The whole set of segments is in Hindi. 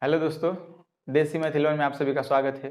हेलो दोस्तों, देसी मैथ 11 में आप सभी का स्वागत है।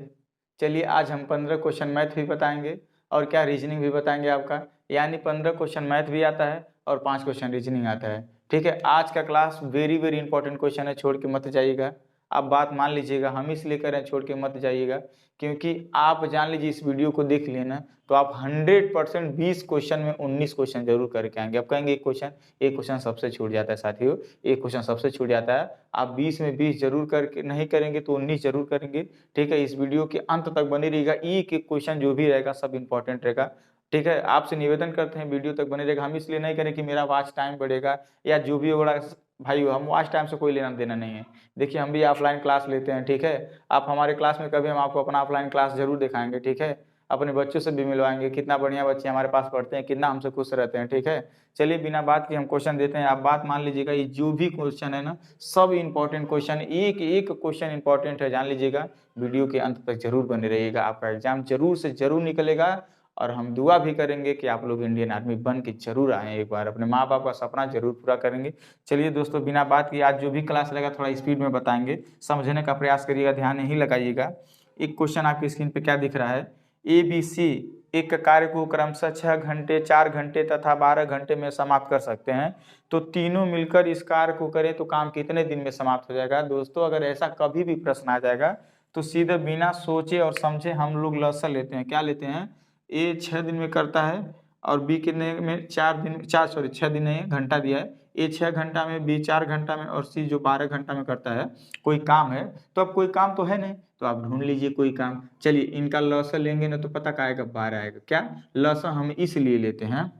चलिए आज हम 15 क्वेश्चन मैथ भी बताएंगे और क्या रीजनिंग भी बताएंगे आपका, यानी 15 क्वेश्चन मैथ भी आता है और 5 क्वेश्चन रीजनिंग आता है। ठीक है, आज का class very very important question है, छोड़ के मत जाइएगा। आप बात मान लीजिएगा, हम इसलिए करें छोड़ के मत जाइएगा क्योंकि आप जान लीजिए इस वीडियो को देख लिए ना तो आप 100% 20 क्वेश्चन में 19 क्वेश्चन जरूर करके आएंगे। आप कहेंगे एक क्वेश्चन सबसे छूट जाता है साथियों, एक क्वेश्चन सबसे छूट जाता है। आप 20 में 20 जरूर करके नहीं करेंगे तो 19 जरूर करेंगे। ठीक है, इस वीडियो के अंत तक बने रहिएगा, एक एक क्वेश्चन जो भी रहेगा सब इंपॉर्टेंट रहेगा। ठीक है, आपसे निवेदन करते हैं वीडियो तक बने रहेगा। हम इसलिए नहीं करें कि मेरा वॉच टाइम बढ़ेगा या जो भी होगा। भाई हम वॉच टाइम से कोई लेना देना नहीं है। देखिए हम भी ऑफलाइन क्लास लेते हैं। ठीक है, आप हमारे क्लास में कभी हम आपको अपना ऑफलाइन क्लास जरूर दिखाएंगे। ठीक है, अपने बच्चों से भी मिलवाएंगे, कितना बढ़िया बच्चे हमारे पास पढ़ते हैं, कितना हमसे खुश रहते हैं। ठीक है, चलिए बिना बात के हम क्वेश्चन देते हैं। आप बात मान लीजिएगा, ये जो भी क्वेश्चन है ना सब इंपॉर्टेंट क्वेश्चन, एक एक क्वेश्चन इंपॉर्टेंट है, जान लीजिएगा। वीडियो के अंत तक जरूर बने रहिएगा, आपका एग्जाम जरूर से जरूर निकलेगा। और हम दुआ भी करेंगे कि आप लोग इंडियन आर्मी बन के जरूर आएँ, एक बार अपने माँ बाप का सपना जरूर पूरा करेंगे। चलिए दोस्तों बिना बात के आज जो भी क्लास रहेगा थोड़ा स्पीड में बताएंगे, समझने का प्रयास करिएगा, ध्यान नहीं लगाइएगा। एक क्वेश्चन आपकी स्क्रीन पे क्या दिख रहा है, ABC एक कार्य को क्रमशः 6 घंटे, 4 घंटे तथा 12 घंटे में समाप्त कर सकते हैं, तो तीनों मिलकर इस कार्य को करें तो काम कितने दिन में समाप्त हो जाएगा। दोस्तों अगर ऐसा कभी भी प्रश्न आ जाएगा तो सीधे बिना सोचे और समझे हम लोग लॉसर लेते हैं। क्या लेते हैं, ए 6 दिन में करता है और बी कितने में, 6 दिन नहीं, घंटा दिया है। ए 6 घंटा में, बी 4 घंटा में और सी जो 12 घंटा में करता है। कोई काम है तो अब कोई काम तो है नहीं, तो आप ढूंढ लीजिए कोई काम। चलिए इनका लॉसा लेंगे ना तो पता क्या आएगा, 12 आएगा। क्या लॉसा हम इसलिए लेते हैं,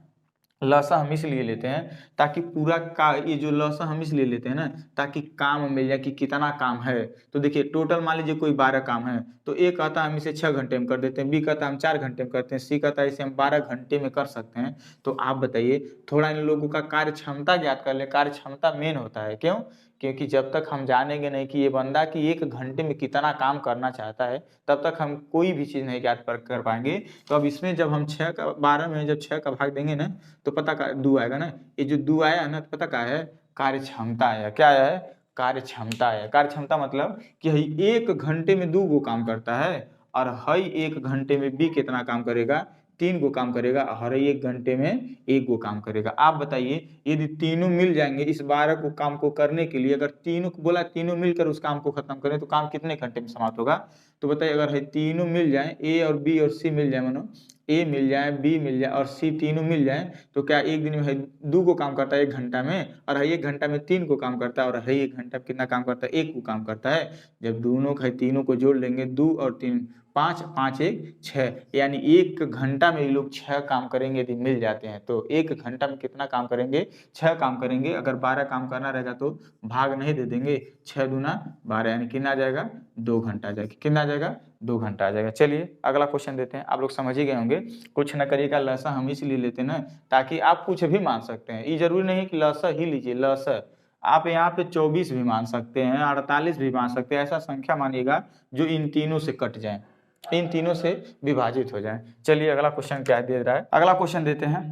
लॉसा हम इसलिए लेते हैं ताकि पूरा का ये जो लॉसा हम इसलिए लेते हैं ना ताकि काम मिल जाए कि कितना काम है। तो देखिए टोटल मान लीजिए कोई 12 काम है तो ए कहता है हम इसे 6 घंटे में कर देते हैं, बी कहता है हम 4 घंटे में करते हैं, सी कहता है इसे हम 12 घंटे में कर सकते हैं। तो आप बताइए, थोड़ा इन लोगों का कार्य क्षमता ज्ञात कर ले। कार्य क्षमता मेन होता है, क्यों, क्योंकि जब तक हम जानेंगे नहीं कि ये बंदा कि 1 घंटे में कितना काम करना चाहता है तब तक हम कोई भी चीज़ नहीं ज्ञात कर पाएंगे। तो अब इसमें जब हम 6 का 12 में जब 6 का भाग देंगे ना तो पता का 2 आएगा ना। ये जो 2 आया है ना तो पता क्या है, कार्य क्षमता आया। क्या आया है, कार्य क्षमता आया। कार्य क्षमता मतलब कि 1 घंटे में 2 गो काम करता है और हर 1 घंटे में भी कितना काम करेगा, 3 गो काम करेगा, हर 1 घंटे में 1 गो काम करेगा। आप बताइए यदि तीनों मिल जाएंगे इस 12 को काम को करने के लिए, अगर तीनों को बोला तीनों मिलकर उस काम को खत्म करें तो काम कितने घंटे में समाप्त होगा। तो बताइए अगर है तीनों मिल जाए, ए और बी और सी मिल जाए, मानो ए मिल जाए, बी मिल जाए और सी तीनों मिल जाए, तो क्या एक दिन में है 2 को काम करता है 1 घंटा में, और है 1 घंटा में 3 को काम करता है, और है 1 घंटा में कितना काम करता है, 1 को काम करता है। जब दोनों है तीनों को जोड़ लेंगे 2 और 3 5, 5 1 6, यानी 1 घंटा में ये लोग 6 काम करेंगे यदि मिल जाते हैं। तो 1 घंटा में कितना काम करेंगे, 6 काम करेंगे। अगर 12 काम करना रहेगा तो भाग नहीं दे देंगे, 6 दूना 12 यानी कितना आ जाएगा, 2 घंटा आ जाएगा। कितना आ जाएगा, 2 घंटा आ जाएगा। चलिए अगला क्वेश्चन देते हैं, आप लोग समझ ही गए होंगे। कुछ न करिएगा, लसा हम इसलिए लेते हैं ना ताकि आप कुछ भी मान सकते हैं। ये जरूरी नहीं कि लसा ही लीजिए, लसा आप यहाँ पे 24 भी मान सकते हैं, 48 भी मान सकते हैं। ऐसा संख्या मानिएगा जो इन तीनों से कट जाए, इन तीनों से विभाजित हो जाए। चलिए अगला क्वेश्चन क्या दे रहा है, अगला क्वेश्चन देते हैं।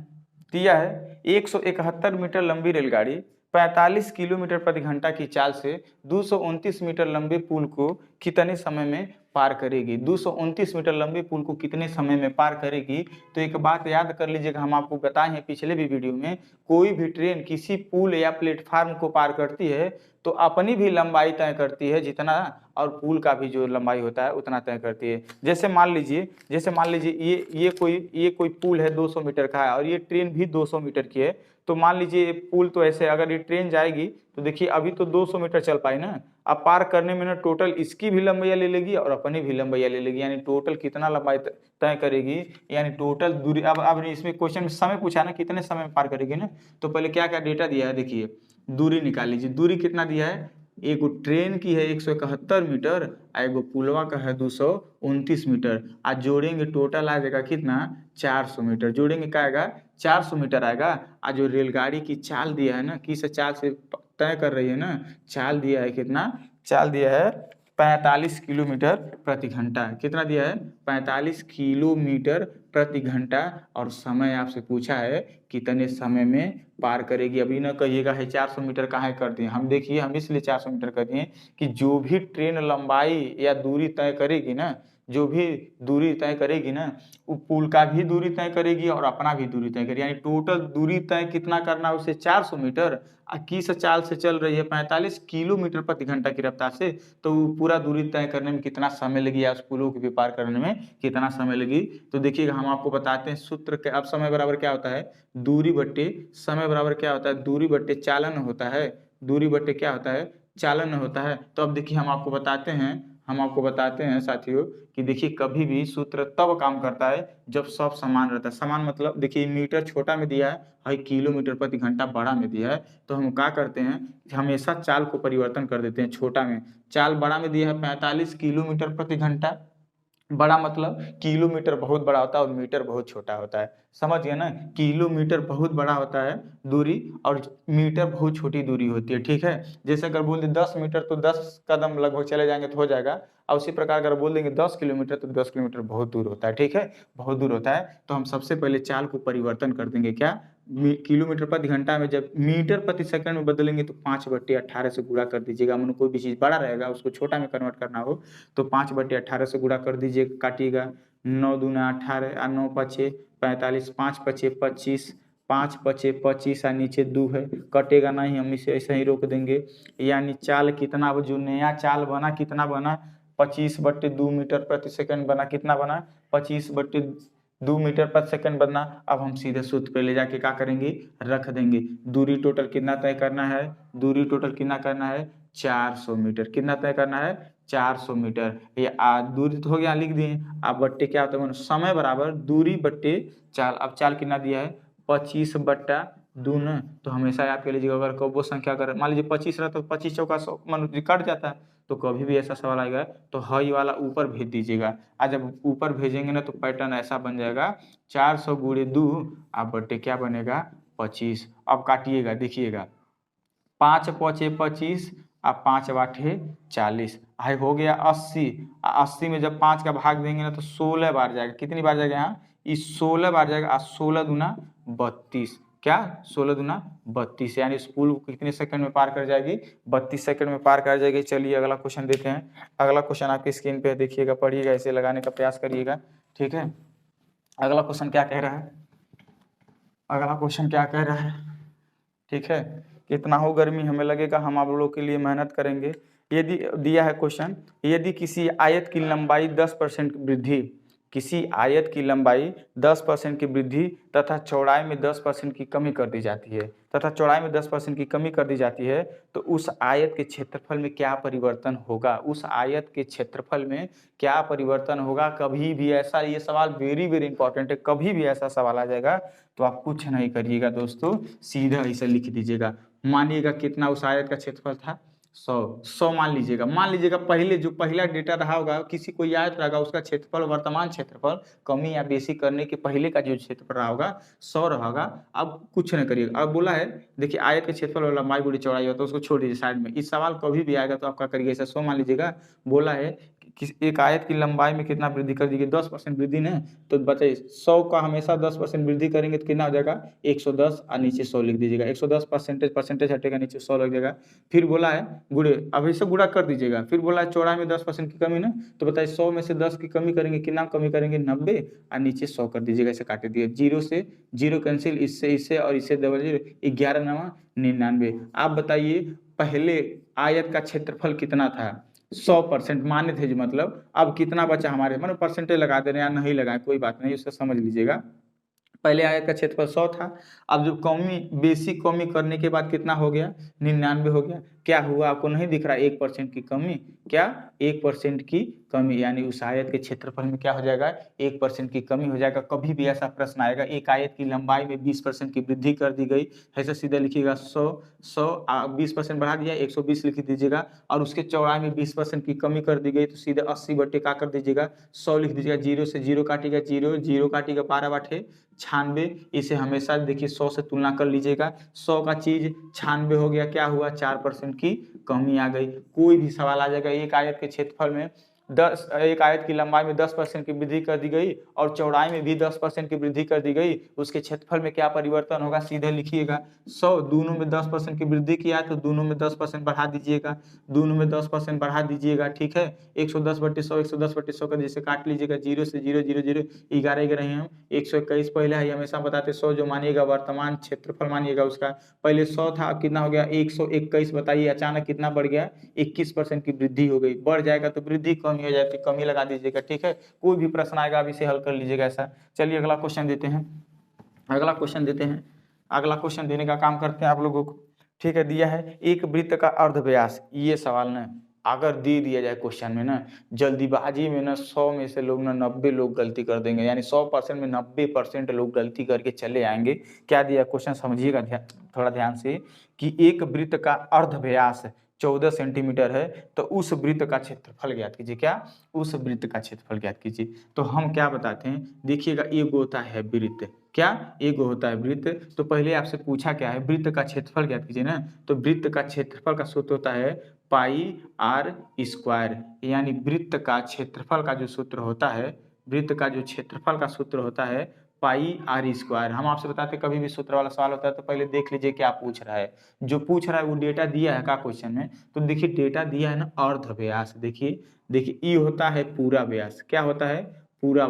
दिया है 171 मीटर लंबी रेलगाड़ी 45 किलोमीटर प्रति घंटा की चाल से 229 मीटर लंबे पुल को कितने समय में पार करेगी। 229 मीटर लंबे पुल को कितने समय में पार करेगी। तो एक बात याद कर लीजिएगा, हम आपको बताए हैं पिछले भी वीडियो में, कोई भी ट्रेन किसी पुल या प्लेटफार्म को पार करती है तो अपनी भी लंबाई तय करती है जितना, और पुल का भी जो लंबाई होता है उतना तय करती है। जैसे मान लीजिए ये कोई पुल है 200 मीटर का है और ये ट्रेन भी 200 मीटर की है। तो मान लीजिए पुल तो ऐसे, अगर ये ट्रेन जाएगी तो देखिए अभी तो 200 मीटर चल पाई ना, अब पार करने में ना टोटल इसकी भी लंबाई ले लेगी और अपनी भी लंबाई ले लेगी, यानी टोटल कितना लंबाई तय करेगी, यानी टोटल दूरी। अब इसमें क्वेश्चन में समय पूछा ना कितने समय में पार करेगी ना, तो पहले क्या क्या डेटा दिया है देखिए, दूरी निकाल लीजिए। दूरी कितना दिया है, एगो ट्रेन की है 171 मीटर, एगो पुलवा का है 229 मीटर। आज जोड़ेंगे टोटल आ जाएगा कितना, 400 मीटर। जोड़ेंगे क्या आएगा, 400 मीटर आएगा। आज जो रेलगाड़ी की चाल दिया है ना, किस चाल से तय कर रही है ना, चाल दिया है कितना, चाल दिया है 45 किलोमीटर प्रति घंटा। कितना दिया है? 45 किलोमीटर प्रति घंटा। और समय आपसे पूछा है कितने समय में पार करेगी। अभी ना कहिएगा है 400 मीटर काहे कर दिए। हम देखिए हम इसलिए 400 मीटर कर दिए कि जो भी ट्रेन लंबाई या दूरी तय करेगी ना, जो भी दूरी तय करेगी ना, वो पुल का भी दूरी तय करेगी और अपना भी दूरी तय करेगी। यानी टोटल दूरी तय कितना करना है उसे 400 मीटर। किस चाल से चल रही है? 45 किलोमीटर प्रति घंटा की रफ्तार से। तो पूरा दूरी तय करने में कितना समय लगी या उस पुलों के भी पार करने में कितना समय लगी। तो देखिएगा हम आपको बताते हैं सूत्र के। अब समय बराबर क्या होता है? दूरी बट्टे समय बराबर क्या होता है? दूरी बट्टे चालन होता है। दूरी बट्टे क्या होता है? चालन होता है। तो अब देखिए हम आपको बताते हैं साथियों कि देखिए कभी भी सूत्र तब काम करता है जब सब समान रहता है। समान मतलब देखिए मीटर छोटा में दिया है, किलोमीटर प्रति घंटा बड़ा में दिया है। तो हम क्या करते हैं, हमेशा चाल को परिवर्तन कर देते हैं। छोटा में चाल बड़ा में दिया है 45 किलोमीटर प्रति घंटा। बड़ा मतलब किलोमीटर बहुत बड़ा होता है और मीटर बहुत छोटा होता है। समझ गए ना? किलोमीटर बहुत बड़ा होता है दूरी और मीटर बहुत छोटी दूरी होती है। ठीक है, जैसे अगर बोल दे 10 मीटर तो 10 कदम लगभग चले जाएंगे तो हो जाएगा। और उसी प्रकार अगर बोल देंगे 10 किलोमीटर तो 10 किलोमीटर बहुत दूर होता है। ठीक है, बहुत दूर होता है। तो हम सबसे पहले चाल को परिवर्तन कर देंगे। क्या? किलोमीटर प्रति घंटा में जब मीटर प्रति सेकंड में बदलेंगे तो 5/18 से गुणा कर दीजिएगा। मतलब कोई भी चीज़ बड़ा रहेगा उसको छोटा में कन्वर्ट करना हो तो 5/18 से गुणा कर दीजिए। काटिएगा 9 दूना 18 और 9 पचे 45, 5 पचे 25, 5 पचे 25 और नीचे 2 है, कटेगा नहीं, हम इसे ऐसे ही रोक देंगे। यानी चाल कितना, जो नया चाल बना कितना बना? 25/2 मीटर प्रति सेकंड बना। कितना बना? 25/2 मीटर प्रति सेकंड बना। अब हम सीधे सूत्र पे ले जाके क्या करेंगे? रख देंगे। दूरी टोटल कितना तय करना है? दूरी टोटल कितना करना है? 400 मीटर। कितना तय करना है? 400 मीटर। ये दूरी तो हो गया, लिख दिए। अब बट्टे क्या होता है? समय बराबर दूरी बट्टे चाल। अब चाल कितना दिया है? 25/2 न। तो हमेशा याद कर लीजिएगा, अगर कबो संख्या अगर मान लीजिए 25 रहता तो 25 चौका 100 मान कट जाता है। तो कभी भी ऐसा सवाल आएगा तो हई वाला ऊपर भेज दीजिएगा। आज जब ऊपर भेजेंगे ना तो पैटर्न ऐसा बन जाएगा 400 गुणे 2 अब बट्टे क्या बनेगा? 25। अब काटिएगा, देखिएगा 5 पचे 25 और 5 बाठे 40। हाई हो गया 80। 80 में जब 5 का भाग देंगे ना तो 16 बार जाएगा। कितनी बार जाएगा? यहाँ इस 16 बार जाएगा। और 16 दूना 32। क्या? 16 दूना 32। यानी इस पुल को कितने सेकंड में पार कर जाएगी? 32 सेकंड में पार कर जाएगी। चलिए अगला क्वेश्चन देते हैं। अगला क्वेश्चन आपकी स्क्रीन पे देखिएगा, पढ़िएगा, इसे लगाने का प्रयास करिएगा। ठीक है, अगला क्वेश्चन क्या कह रहा है? अगला क्वेश्चन क्या कह रहा है? ठीक है, कितना हो गर्मी हमें लगेगा, हम आप लोगों के लिए मेहनत करेंगे। यदि दिया है क्वेश्चन, यदि किसी आयत की लंबाई 10% वृद्धि, किसी आयत की लंबाई 10% की वृद्धि तथा चौड़ाई में 10% की कमी कर दी जाती है, तथा चौड़ाई में 10% की कमी कर दी जाती है, तो उस आयत के क्षेत्रफल में क्या परिवर्तन होगा? उस आयत के क्षेत्रफल में क्या परिवर्तन होगा? कभी भी ऐसा, ये सवाल वेरी वेरी इंपॉर्टेंट है, कभी भी ऐसा सवाल आ जाएगा तो आप कुछ नहीं करिएगा दोस्तों, सीधा इसे लिख दीजिएगा। मानिएगा कितना उस आयत का क्षेत्रफल था? 100 मान लीजिएगा पहले जो पहला डेटा रहा होगा, किसी को याद रहेगा उसका क्षेत्रफल, वर्तमान क्षेत्रफल कमी या बेसी करने के पहले का जो क्षेत्रफल रहा होगा 100 रहेगा। अब कुछ नहीं करिएगा। अब बोला है देखिए आयत के क्षेत्रफल और लंबाई गुणी चौड़ाई होता है, उसको छोड़ दीजिए साइड में। इस सवाल कभी भी आएगा तो आप क्या करिएगा? इसे 100 मान लीजिएगा। बोला है कि एक आयत की लंबाई में कितना वृद्धि कर दीजिए? 10% वृद्धि ने, तो बताइए 100 का हमेशा 10% वृद्धि करेंगे तो कितना हो जाएगा? 110 और नीचे 100 लिख दीजिएगा। 110 परसेंटेज हटेगा, नीचे 100 लग जाएगा। फिर बोला है गुणे, अब इसे गुणा कर दीजिएगा। फिर बोला है चौड़ाई में 10% की कमी ना, तो बताइए 100 में से 10 की कमी करेंगे, कितना कमी करेंगे? 90 और नीचे 100 कर दीजिएगा। इसे काट दिए, 0 से 0 कैंसिल, इससे और इससे डबल 0, 11 9 99। आप बताइए पहले आयत का क्षेत्रफल कितना था? 100% माने थे जो, मतलब अब कितना बचा हमारे, मतलब परसेंटेज लगा दे रहे हैं या नहीं लगाए कोई बात नहीं, उससे समझ लीजिएगा। पहले आयत का क्षेत्रफल 100 था, अब जब कमी बेसिक कमी करने के बाद कितना हो गया? 99 हो गया। क्या हुआ आपको नहीं दिख रहा? 1% की कमी। क्या? 1% की कमी, यानी उस आयत के क्षेत्रफल में क्या हो जाएगा? 1% की कमी हो जाएगा। कभी भी ऐसा प्रश्न आएगा, एक आयत की लंबाई में 20% की वृद्धि कर दी गई, ऐसे सीधे लिखिएगा 100 20% बढ़ा दिया 120 लिख दीजिएगा। और उसके चौड़ाई में 20% की कमी कर दी गई तो सीधे 80 बटे क्या कर दीजिएगा? 100 लिख दीजिएगा। 0 से 0 काटिएगा, 0 काटिएगा, 12 बाटे 96। इसे हमेशा देखिए 100 से तुलना कर लीजिएगा। 100 का चीज 96 हो गया, क्या हुआ? 4% की कमी आ गई। कोई भी सवाल आ जाएगा, एक आयत के क्षेत्रफल में एक आयत की लंबाई में 10% की वृद्धि कर दी गई और चौड़ाई में भी 10% की वृद्धि कर दी गई, उसके क्षेत्रफल में क्या परिवर्तन होगा, सीधे लिखिएगा 100, दोनों में 10% की वृद्धि किया तो दोनों में 10% बढ़ा दीजिएगा, दोनों में 10% बढ़ा दीजिएगा, ठीक है। 110/100, 110/100 का जैसे काट लीजिएगा, 0 से 0 0 0 11 11 हम 121 पहले है, हमेशा बताते 100 जो मानिएगा वर्तमान क्षेत्रफल मानिएगा उसका, पहले 100 था, कितना हो गया 121। बताइए अचानक कितना बढ़ गया, 21% की वृद्धि हो गई। बढ़ जाएगा तो वृद्धि, कमी हो जाती कमी लगा दीजिएगा, ठीक है। कोई भी प्रश्न आएगा आप इसे हल कर लीजिएगा ऐसा। चलिए अगला क्वेश्चन देते हैं, अगला क्वेश्चन देते हैं, अगला क्वेश्चन देने का काम करते हैं आप लोगों को, ठीक है। दिया है एक वृत्त का अर्धव्यास, ये सवाल ना अगर दे दिया जाए क्वेश्चन में ना, जल्दीबाजी में ना 100 में से लोग ना 90 लोग गलती कर देंगे, यानी 100% में 90% लोग गलती करके चले आएंगे। क्या दिया क्वेश्चन समझिएगा थोड़ा ध्यान से, कि एक वृत्त का अर्धव्यास 14 सेंटीमीटर है, तो उस वृत्त का क्षेत्रफल ज्ञात कीजिए। क्या, उस वृत्त का क्षेत्रफल ज्ञात कीजिए। तो हम क्या बताते हैं, देखिएगा एक होता है वृत्त, क्या एक होता है वृत्त। तो पहले आपसे पूछा क्या है, वृत्त का क्षेत्रफल ज्ञात कीजिए ना। तो वृत्त का क्षेत्रफल का सूत्र होता है पाई आर स्क्वायर, यानी वृत्त का क्षेत्रफल का जो सूत्र होता है, वृत्त का जो क्षेत्रफल का सूत्र होता है पाई आर स्क्वायर। हम आपसे बताते कभी भी सूत्र वाला सवाल होता है तो पहले देख लीजिए क्या पूछ रहा है, जो पूछ रहा है वो डेटा दिया है का क्वेश्चन में। तो देखिए डेटा दिया है ना अर्धव्यास, देखिए देखिए ई होता है पूरा व्यास, क्या होता है पूरा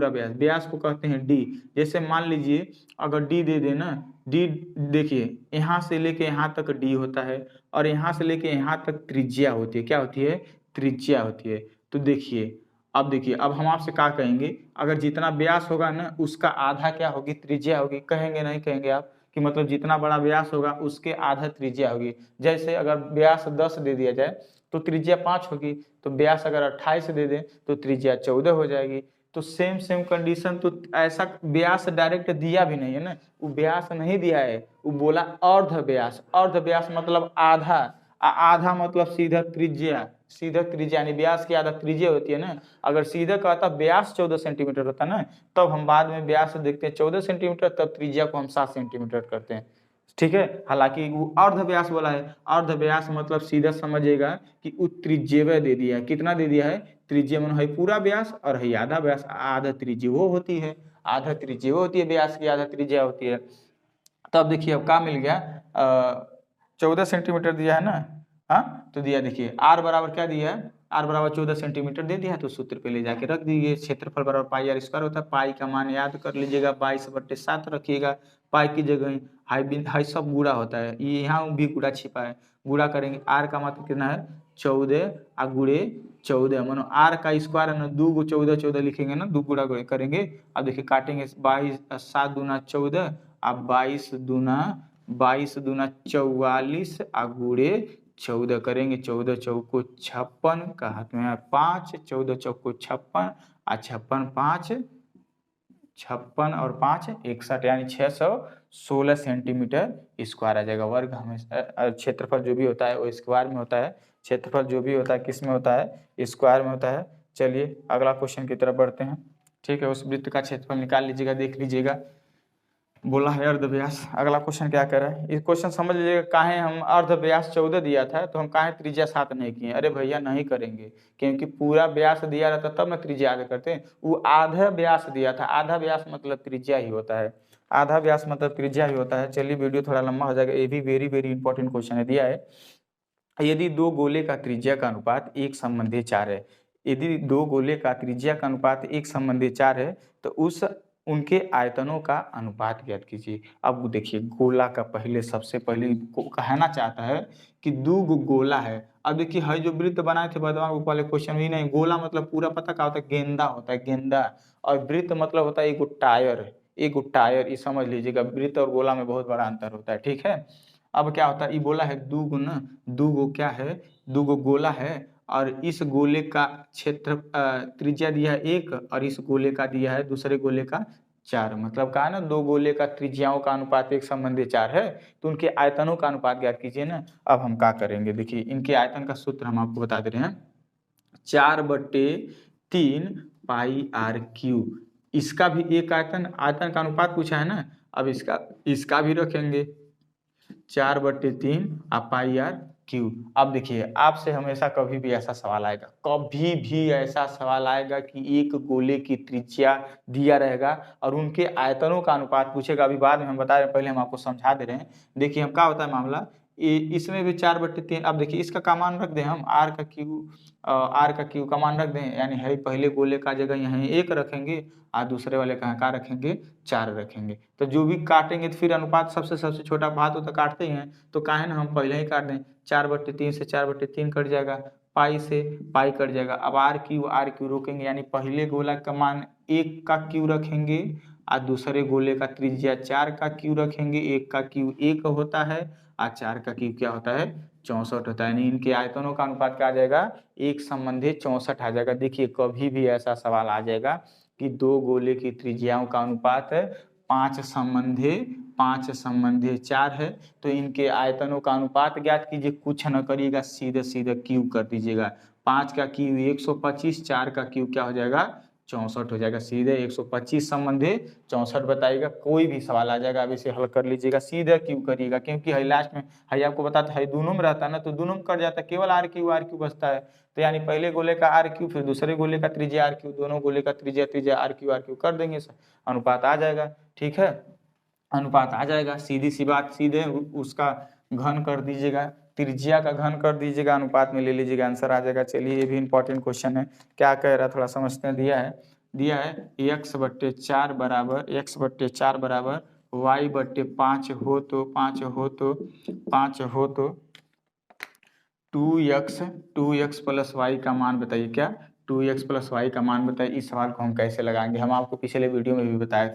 व्यास, व्यास को कहते हैं डी। जैसे मान लीजिए अगर डी दे देना, डी देखिए यहाँ से लेके यहाँ तक डी होता है और यहाँ से लेके यहाँ तक त्रिज्या होती है, क्या होती है, त्रिज्या होती है। तो देखिए अब देखिए, अब हम आपसे क्या कहेंगे, अगर जितना व्यास होगा ना उसका आधा क्या होगी, त्रिज्या होगी। कहेंगे नहीं कहेंगे आप कि मतलब जितना बड़ा व्यास होगा उसके आधा त्रिज्या होगी। जैसे अगर व्यास 10 दे दिया जाए तो त्रिज्या 5 होगी, तो व्यास अगर 28 दे दें तो त्रिज्या 14 हो जाएगी। तो सेम कंडीशन, तो ऐसा व्यास डायरेक्ट दिया भी नहीं है ना, वो व्यास नहीं दिया है, वो बोला अर्ध व्यास। अर्ध व्यास मतलब आधा, आधा मतलब सीधा त्रिज्या, सीधा त्रिज्या यानी व्यास की आधा त्रिज्या होती है ना। अगर सीधा कहता व्यास 14 सेंटीमीटर होता ना, तब हम बाद में व्यास देखते हैं 14 सेंटीमीटर, तब त्रिज्या को हम 7 सेंटीमीटर करते हैं, ठीक है। हालांकि वो अर्ध व्यास बोला है, अर्ध व्यास मतलब सीधा समझिएगा कि त्रिज्यवय दे दिया है। कितना दे दिया है, त्रिज्या मन है पूरा व्यास और है आधा व्यास, आधा त्रिज्या वो होती है, आधा त्रिज्या वो होती है, व्यास की आधा त्रिज्या होती है। तब देखिए अब क्या मिल गया, 14 सेंटीमीटर दिया है ना, हाँ तो दिया, देखिए आर बराबर क्या दिया है, आर बराबर 14 सेंटीमीटर दे दिया है, तो सूत्र पे ले जाके रख दीजिए। क्षेत्रफल बराबर पाई आर स्क्वायर होता है, पाई का मान याद कर लीजिएगा 22/7 रखिएगा, पाई की जगह हाई सब गुणा होता है, ये यहाँ भी गुणा छिपा है, गुणा करेंगे। आर का मतलब कितना है 14 आ गुणे 14, मानो आर का स्क्वायर है ना, 2 को 14 14 लिखेंगे ना, 2 गुणा करेंगे। अब देखिए काटेंगे 22 7 दूना 14, अब 22 दूना 44 आ गुणे 14 करेंगे, 14 चौको 56 का हाथ में 5, 14 चौको 56 आ 56 5 56 और 5 61, यानी 616 सेंटीमीटर स्क्वायर आ जाएगा। वर्ग हमेशा क्षेत्रफल जो भी होता है वो स्क्वायर में होता है, क्षेत्रफल जो भी होता है किस में होता है, स्क्वायर में होता है। चलिए अगला क्वेश्चन की तरफ बढ़ते हैं, ठीक है। उस वृत्त का क्षेत्रफल निकाल लीजिएगा, देख लीजिएगा, बोला है अर्धव्यास। अगला क्वेश्चन क्या कर रहा है, इस क्वेश्चन समझ लीजिएगा, काहे हम अर्धव्यास 14 दिया था तो हम काहे त्रिज्या 7 नहीं किए। अरे भैया नहीं करेंगे, क्योंकि पूरा व्यास दिया रहता तब ना त्रिज्या आगे करते हैं, वो आधा व्यास दिया था, आधा व्यास मतलब त्रिज्या ही होता है, आधा व्यास मतलब त्रिज्या ही होता है। चलिए वीडियो थोड़ा लंबा हो जाएगा, ये भी वेरी इंपॉर्टेंट क्वेश्चन है। दिया है यदि दो गोले का त्रिज्या का अनुपात 1:4 है, यदि दो गोले का त्रिज्या का अनुपात 1:4 है तो उस उनके आयतनों का अनुपात ज्ञात कीजिए। अब देखिए गोला का पहले सबसे पहले कहना चाहता है कि दो गोला है। अब देखिए है जो वृत्त बनाए थे बदमाश वाले क्वेश्चन ही नहीं, गोला मतलब पूरा पता क्या होता है, गेंदा होता है, गेंदा। और वृत्त मतलब होता है एक टायर, एक टायर, ये समझ लीजिएगा। वृत्त और गोला में बहुत बड़ा अंतर होता है, ठीक है। अब क्या होता है, ये बोला है दो गो ना, दो गो क्या है, दो गो गोला है और इस गोले का क्षेत्र त्रिज्या दिया है 1 और इस गोले का दिया है दूसरे गोले का 4। मतलब कहा ना दो गोले का त्रिज्याओं का अनुपात 1:4 है, तो उनके आयतनों का अनुपात ज्ञात कीजिए ना। अब हम क्या करेंगे, देखिए इनके आयतन का सूत्र हम आपको बता दे रहे हैं, 4/3 पाई आर क्यूब। इसका भी एक आयतन का अनुपात पूछा है ना, अब इसका भी रखेंगे 4/3 पाई आर क्यू। अब देखिए आपसे हमेशा कभी भी ऐसा सवाल आएगा, कभी भी ऐसा सवाल आएगा कि एक गोले की त्रिज्या दिया रहेगा और उनके आयतनों का अनुपात पूछेगा। अभी बाद में हम बता रहे हैं, पहले हम आपको समझा दे रहे हैं। देखिए हम क्या होता है मामला, इसमें भी 4/3। अब देखिए इसका का मान रख दें हम, आर का क्यू का मान रख दें, यानी है पहले गोले का जगह यहाँ 1 रखेंगे और दूसरे वाले का रखेंगे 4 रखेंगे। तो जो भी काटेंगे तो फिर अनुपात सबसे छोटा भाग तो काटते ही हैं, तो काहे ना हम पहले ही काट दें। 4/3 से 4/3 कट जाएगा, पाई से पाई कट जाएगा। अब आर क्यू रोकेंगे, यानी पहले गोला का मान 1 का क्यू रखेंगे और दूसरे गोले का त्रिज्या 4 का क्यू रखेंगे। 1 का क्यू 1 होता है और 4 का क्यू क्या होता है, 64 होता है। यानी इनके आयतनों का अनुपात क्या आ जाएगा, 1:64 आ जाएगा। देखिए कभी भी ऐसा सवाल आ जाएगा कि दो गोले की त्रिज्याओं का अनुपात 5:4 है, तो इनके आयतनों का अनुपात ज्ञात कीजिए। कुछ न करिएगा, सीधे सीधे क्यूब कर दीजिएगा। 5 का क्यूब 125, 4 का क्यूब क्या हो जाएगा, 64 हो जाएगा। सीधे 125/64 बताइएगा। कोई भी सवाल आ जाएगा, अब इसे हल कर लीजिएगा, सीधे क्यूब करिएगा, क्योंकि है लास्ट में है आपको बताता है दोनों में रहता है ना, तो दोनों में कट जाता है, केवल आर क्यू बचता है। तो यानी पहले गोले का आर क्यू, फिर दूसरे गोले का त्रिज्या आर क्यू, दोनों गोले का त्रिज्या आर क्यू कर देंगे, अनुपात आ जाएगा। ठीक है, अनुपात आ जाएगा, सीधी सी बात। सीधे उसका घन कर दीजिएगा, त्रिज्या का घन कर दीजिएगा, अनुपात में ले लीजिएगा, आंसर आ जाएगा। चलिए ये भी इंपॉर्टेंट क्वेश्चन है, क्या कह रहा है थोड़ा समझते हैं। दिया है x/4 बराबर y/5 हो तो 2x प्लस y का मान बताइए। क्या 2x प्लस y का मान बताइए। इस सवाल को हम कैसे लगाएंगे, हम आपको पिछले वीडियो में भी बताए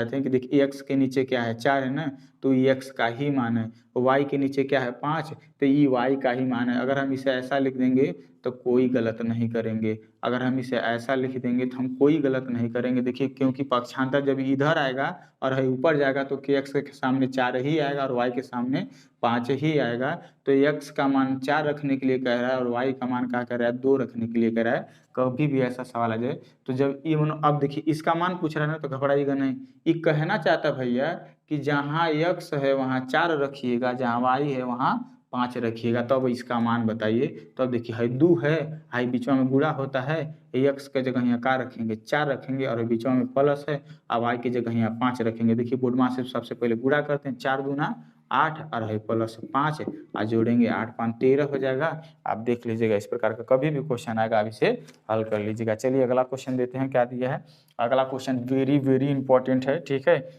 थे। कि देखिए x के नीचे क्या है, 4 है ना, तो ये x का ही मान है। y के नीचे क्या है, 5, तो ये y का ही मान है। अगर हम इसे ऐसा लिख देंगे तो कोई गलत नहीं करेंगे। अगर हम इसे ऐसा लिख देंगे तो हम कोई गलत नहीं करेंगे। देखिए क्योंकि पक्षांतर जब इधर आएगा और है ऊपर जाएगा तो x के सामने 4 ही आएगा और y के सामने 5 ही आएगा। तो x का मान 4 रखने के लिए कह रहा है और y का मान क्या कह रहा है, 2 रखने के लिए कह रहा है। कभी भी ऐसा सवाल आ जाए तो जब ये अब देखिए इसका मान पूछ रहा है ना, तो घबराइएगा नहीं। ये कहना चाहता भैया कि जहाँ x है वहाँ 4 रखिएगा, जहाँ y है वहाँ 5 रखिएगा, तब इसका मान बताइए। तब देखिए है 2 है, हाई बीच में गुणा होता है, x के जगह यहाँ क्या रखेंगे, 4 रखेंगे और बीच में प्लस है, अब y की जगह यहाँ 5 रखेंगे। देखिए बोर्ड से सबसे पहले गुणा करते हैं, 4 दूना 8 और है प्लस 5 और जोड़ेंगे 8 5 13 हो जाएगा। आप देख लीजिएगा, इस प्रकार का कभी भी क्वेश्चन आएगा आप इसे हल कर लीजिएगा। चलिए अगला क्वेश्चन देते हैं, क्या दिया है। अगला क्वेश्चन वेरी इंपॉर्टेंट है। ठीक है,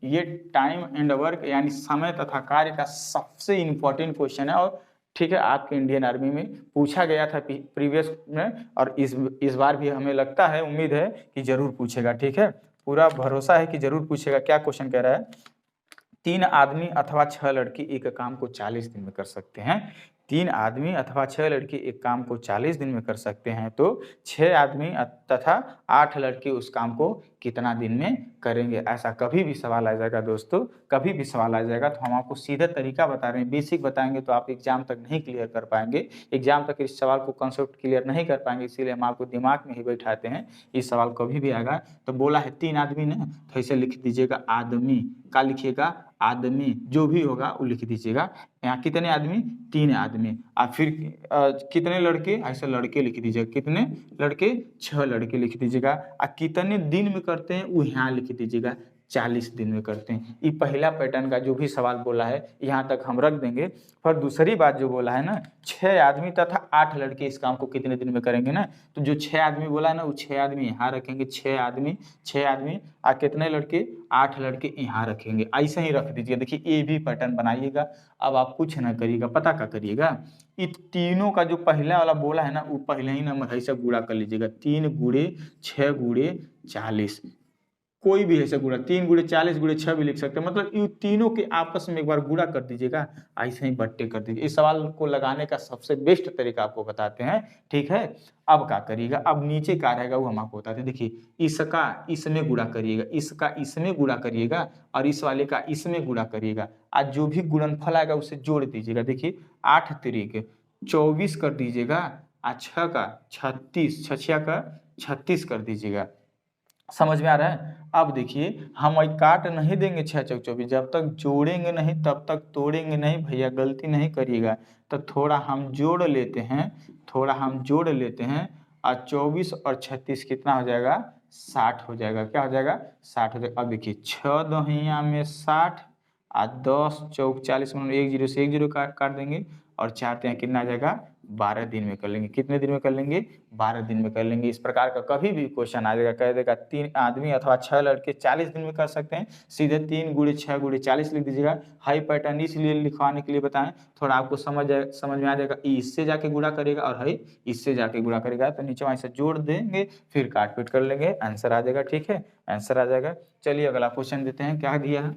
ये टाइम एंड वर्क यानी समय तथा कार्य का सबसे इंपॉर्टेंट क्वेश्चन है। और ठीक है, आपके इंडियन आर्मी में पूछा गया था प्रीवियस में, और इस बार भी हमें लगता है, उम्मीद है कि जरूर पूछेगा। ठीक है, पूरा भरोसा है कि जरूर पूछेगा। क्या क्वेश्चन कह रहा है, 3 आदमी अथवा 6 लड़की एक काम को 40 दिन में कर सकते हैं। 3 आदमी अथवा 6 लड़की एक काम को 40 दिन में कर सकते हैं, तो 6 आदमी तथा 8 लड़की उस काम को कितना दिन में करेंगे। ऐसा कभी भी सवाल आ जाएगा दोस्तों, कभी भी सवाल आ जाएगा, तो हम आपको सीधा तरीका बता रहे हैं। बेसिक बताएंगे तो आप एग्जाम तक नहीं क्लियर कर पाएंगे, एग्जाम तक इस सवाल को कंसेप्ट क्लियर नहीं कर पाएंगे, इसीलिए हम आपको दिमाग में ही बैठाते हैं। इस सवाल कभी भी आएगा तो बोला है 3 आदमी ने, तो ऐसे लिख दीजिएगा आदमी, क्या लिखिएगा, आदमी, जो भी होगा वो लिख दीजिएगा। यहाँ कितने आदमी, 3 आदमी, और फिर कितने लड़के, ऐसे लड़के लिख दीजिएगा, कितने लड़के, 6 लड़के लिख दीजिएगा। और कितने दिन में करते हैं वो यहाँ लिख दीजिएगा, 40 दिन में करते हैं। ये पहला पैटर्न का जो भी सवाल बोला है यहाँ तक हम रख देंगे। पर दूसरी बात जो बोला है ना, 6 आदमी तथा 8 लड़के इस काम को कितने दिन में करेंगे ना, तो जो 6 आदमी बोला है ना, वो 6 आदमी यहाँ रखेंगे, 6 आदमी और कितने लड़के, 8 लड़के यहाँ रखेंगे। ऐसे ही रख दीजिए। देखिए ये भी पैटर्न बनाइएगा। अब आप कुछ ना करिएगा, पता क्या करिएगा, इन तीनों का जो पहला वाला बोला है ना, वो पहले ही नंबर ऐसे गुणा कर लीजिएगा। 3 गुणे 6 गुणे 40, कोई भी ऐसे गुणा, 3 गुणे 40 गुणे 6 भी लिख सकते हैं। मतलब इन तीनों के आपस में एक बार गुणा कर दीजिएगा, ऐसे ही बट्टे कर दीजिए। इस सवाल को लगाने का सबसे बेस्ट तरीका आपको बताते हैं। ठीक है, अब क्या करिएगा, अब नीचे क्या रहेगा वो हम आपको बताते हैं। देखिए इसका इसमें गुणा करिएगा, इसका इसमें गुणा करिएगा और इस वाले का इसमें गुणा करिएगा। आज जो भी गुणनफल आएगा उसे जोड़ दीजिएगा। देखिए 8 तिरिक 24 कर दीजिएगा, 6 का 36, 6 का 36 कर दीजिएगा। समझ में आ रहा है। अब देखिए हम वही काट नहीं देंगे 6 चौक 24, जब तक जोड़ेंगे नहीं तब तक तोड़ेंगे नहीं भैया, गलती नहीं करिएगा। तो थोड़ा हम जोड़ लेते हैं, थोड़ा हम जोड़ लेते हैं, और 24 और 36 कितना हो जाएगा, 60 हो जाएगा। क्या हो जाएगा, 60 हो जाएगा। अब देखिए 6 दहिया में 60 और 10 चौक 40, मतलब 1 जीरो से 1 जीरो काट देंगे, और 4 तिहाई कितना आ जाएगा, 12 दिन में कर लेंगे। कितने दिन में कर लेंगे, 12 दिन में कर लेंगे। इस प्रकार का कभी भी क्वेश्चन आ जाएगा, कह देगा 3 आदमी अथवा 6 लड़के 40 दिन में कर सकते हैं, सीधे 3 गुणे 6 गुणे 40 लिख दीजिएगा। हाई पैटर्न इसलिए लिखवाने के लिए बताएं, थोड़ा आपको समझ में आ जाएगा। इससे जाके गुणा करेगा और हाई इससे जाके गुणा करेगा, तो नीचे वहीं से जोड़ देंगे, फिर काट पीट कर लेंगे, आंसर आ जाएगा। ठीक है, आंसर आ जाएगा। चलिए अगला क्वेश्चन देते हैं, क्या दिया है,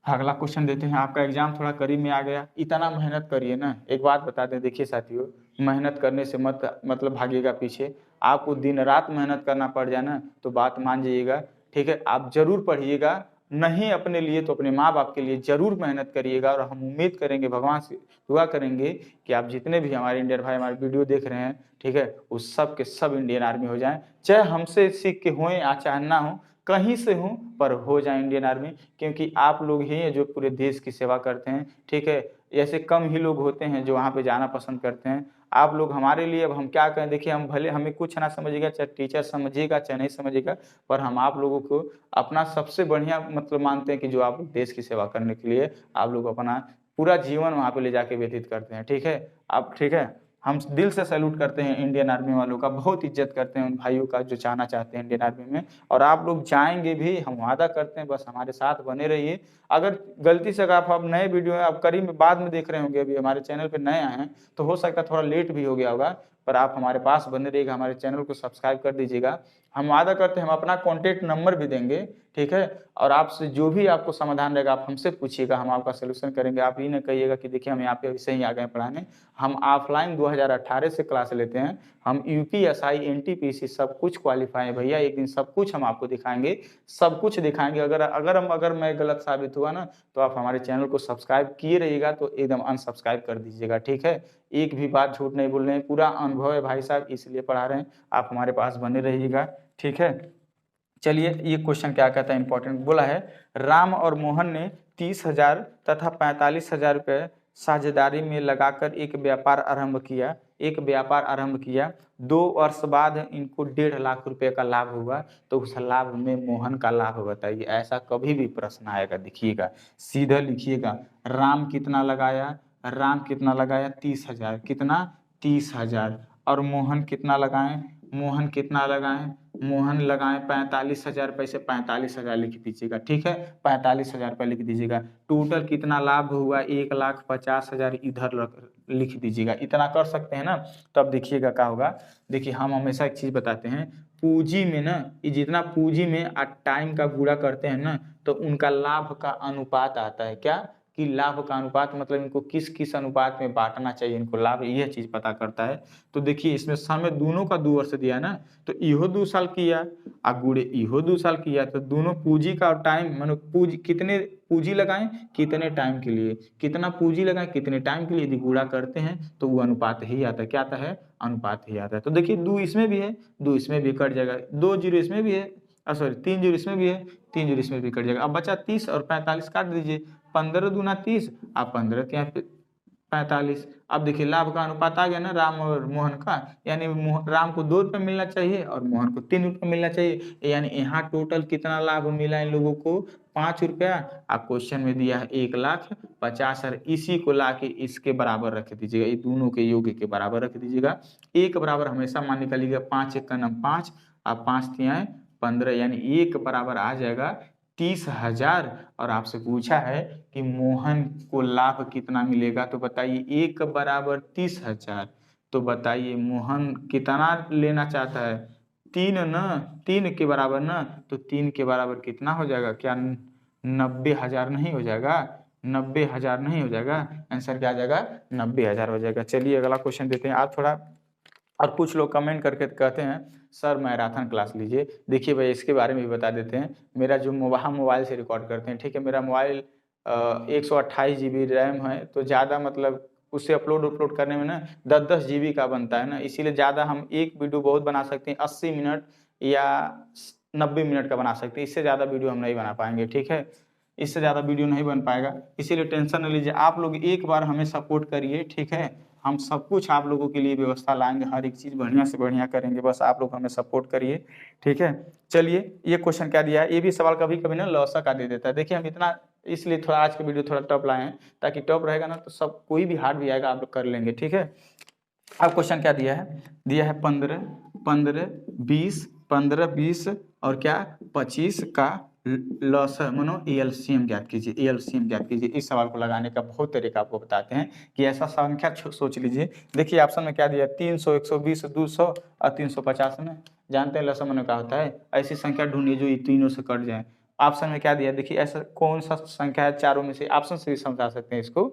अगला क्वेश्चन देते हैं। आपका एग्जाम थोड़ा करीब में आ गया, इतना मेहनत करिए ना। एक बात बता दें, देखिए साथियों, मेहनत करने से मत मतलब भागिएगा पीछे। आपको दिन रात मेहनत करना पड़ जाए ना तो बात मान जाइएगा। ठीक है, आप जरूर पढ़िएगा, नहीं अपने लिए तो अपने माँ बाप के लिए जरूर मेहनत करिएगा। और हम उम्मीद करेंगे, भगवान से दुआ करेंगे कि आप जितने भी हमारे इंडियन भाई हमारे वीडियो देख रहे हैं, ठीक है, उस सब के सब इंडियन आर्मी हो जाएं, चाहे हमसे सीख के हों या चाहे ना हो, कहीं से हूँ पर हो जाए इंडियन आर्मी। क्योंकि आप लोग ही हैं जो पूरे देश की सेवा करते हैं। ठीक है, ऐसे कम ही लोग होते हैं जो वहाँ पे जाना पसंद करते हैं। आप लोग हमारे लिए, अब हम क्या कहें, देखिए हम भले हमें कुछ ना समझिएगा, चाहे टीचर समझिएगा चाहे नहीं समझिएगा, पर हम आप लोगों को अपना सबसे बढ़िया मतलब मानते हैं कि जो आप देश की सेवा करने के लिए आप लोग अपना पूरा जीवन वहाँ पे ले जाके व्यतीत करते हैं। ठीक है, आप ठीक है, हम दिल से सैल्यूट करते हैं इंडियन आर्मी वालों का, बहुत इज्जत करते हैं उन भाइयों का जो जाना चाहते हैं इंडियन आर्मी में। और आप लोग जाएंगे भी, हम वादा करते हैं, बस हमारे साथ बने रहिए। अगर गलती से अगर आप नए वीडियो है, आप करीब में बाद में देख रहे होंगे, अभी हमारे चैनल पर नए आए हैं तो हो सकता है थोड़ा लेट भी हो गया होगा, पर आप हमारे पास बने रहिएगा, हमारे चैनल को सब्सक्राइब कर दीजिएगा। हम वादा करते हैं हम अपना कॉन्टैक्ट नंबर भी देंगे। ठीक है, और आपसे जो भी आपको समाधान रहेगा आप हमसे पूछिएगा, हम आपका सोल्यूशन करेंगे। आप ये न कहिएगा कि देखिए हम यहाँ पे ऐसे ही आ गए पढ़ाने। हम ऑफलाइन 2018 से क्लास लेते हैं, हम यूपीएसआई एनटीपीसी सब कुछ क्वालिफाई है भैया। एक दिन सब कुछ हम आपको दिखाएंगे, सब कुछ दिखाएंगे। अगर मैं गलत साबित हुआ ना तो आप हमारे चैनल को सब्सक्राइब किए रहिएगा, तो एकदम अनसब्सक्राइब कर दीजिएगा। ठीक है, एक भी बात झूठ नहीं बोल रहे हैं, पूरा अनुभव है भाई साहब, इसलिए पढ़ा रहे हैं, आप हमारे पास बने रहिएगा। ठीक है, चलिए ये क्वेश्चन क्या कहता है, इंपॉर्टेंट बोला है, राम और मोहन ने 30,000 तथा 45,000 रुपये साझेदारी में लगाकर एक व्यापार आरंभ किया। 2 वर्ष बाद इनको 1.5 लाख रुपए का लाभ हुआ, तो उस लाभ में मोहन का लाभ बताइए। ऐसा कभी भी प्रश्न आएगा, देखिएगा सीधा लिखिएगा। राम कितना लगाया, 30,000, कितना 30,000, और मोहन कितना लगाए, मोहन लगाए 45,000 रुपये से 45,000 लिख दीजिएगा। ठीक है, 45,000 रुपये लिख दीजिएगा। टोटल कितना लाभ हुआ, 1,50,000 इधर लिख दीजिएगा। इतना कर सकते हैं ना, तब देखिएगा क्या होगा। देखिए हम हमेशा एक चीज बताते हैं, पूंजी में ना, ये जितना पूंजी में टाइम का गुणा करते हैं ना, तो उनका लाभ का अनुपात आता है। क्या कि लाभ का अनुपात मतलब इनको किस किस अनुपात में बांटना चाहिए इनको लाभ, यह चीज पता करता है। तो देखिए इसमें समय दोनों का 2 वर्ष दिया ना, तो इहो 2 साल किया और गुड़े इहो 2 साल किया, तो दोनों पूंजी का टाइम मानो पूंजी कितने पूंजी लगाएं कितने टाइम के लिए, कितना पूंजी लगाएं कितने टाइम के लिए, यदि गुणा करते हैं तो वो अनुपात ही आता है। क्या आता है, अनुपात ही आता है। तो देखिए 2 इसमें भी है, 2 इसमें भी कट जाएगा, 2 जीरो इसमें भी है, सॉरी 3 जीरो इसमें भी है, 3 जीरो इसमें भी कट जाएगा। अब बचा 30 और 45 काट दीजिए, 15 दूना 30, आप 15 के यहाँ पे 45। अब देखिए लाभ का अनुपात आ गया ना राम और मोहन का, यानी राम को 2 रुपये मिलना चाहिए और मोहन को 3 रुपये मिलना चाहिए, यानी यहाँ टोटल कितना लाभ मिला इन लोगों को, 5 रुपया। आप क्वेश्चन में दिया है 1,50,000, इसी को ला के इसके बराबर रख दीजिएगा, ये दोनों के योग के बराबर रख दीजिएगा। एक बराबर हमेशा मान निकालिएगा, 5 एक का नाम 5, आप 5 तिहाई 15, यानी एक बराबर आ जाएगा 30,000। और आपसे पूछा है कि मोहन को लाभ कितना मिलेगा, तो बताइए 1 बराबर 30,000, तो बताइए मोहन कितना लेना चाहता है, 3 ना, 3 के बराबर ना, तो 3 के बराबर कितना हो जाएगा, क्या 90,000 नहीं हो जाएगा, 90,000 नहीं हो जाएगा, आंसर क्या आ जाएगा, 90,000 हो जाएगा। चलिए अगला क्वेश्चन देते हैं। आप थोड़ा, और कुछ लोग कमेंट करके कहते हैं सर मैराथन क्लास लीजिए। देखिए भाई इसके बारे में भी बता देते हैं, मेरा जो मोबाइल से रिकॉर्ड करते हैं, ठीक है, मेरा मोबाइल 128 GB रैम है, तो ज़्यादा मतलब उससे अपलोड करने में ना 10-10 GB का बनता है ना, इसीलिए ज़्यादा हम एक वीडियो बहुत बना सकते हैं, 80 मिनट या 90 मिनट का बना सकते हैं। इससे ज़्यादा वीडियो हम नहीं बना पाएंगे, ठीक है, इससे ज़्यादा वीडियो नहीं बन पाएगा, इसीलिए टेंशन न लीजिए। आप लोग एक बार हमें सपोर्ट करिए, ठीक है, हम सब कुछ आप लोगों के लिए व्यवस्था लाएंगे, हर एक चीज़ बढ़िया से बढ़िया करेंगे, बस आप लोग हमें सपोर्ट करिए, ठीक है। चलिए ये क्वेश्चन क्या दिया है, ये भी सवाल कभी कभी ना लौसा का दे देता है। देखिए हम इतना इसलिए थोड़ा आज का वीडियो थोड़ा टफ लाए हैं, ताकि टफ रहेगा ना तो सब कोई भी हार्ड भी आएगा आप लोग कर लेंगे, ठीक है। अब क्वेश्चन क्या दिया है 15 15 20 15 20 और क्या 25 का लॉसर मनो एलसीएम ज्ञात कीजिए, एलसीएम ज्ञात कीजिए। इस सवाल को लगाने का बहुत तरीका आपको बताते हैं कि ऐसा संख्या सोच लीजिए। देखिए ऑप्शन में क्या दिया, 300 120 200 और 350 में जानते हैं लॉसर मनो क्या होता है। ऐसी संख्या ढूंढिए जो तीनों से कट जाए। ऑप्शन में क्या दिया, देखिए ऐसा कौन सा संख्या है चारों में से, ऑप्शन से भी समझा सकते हैं इसको।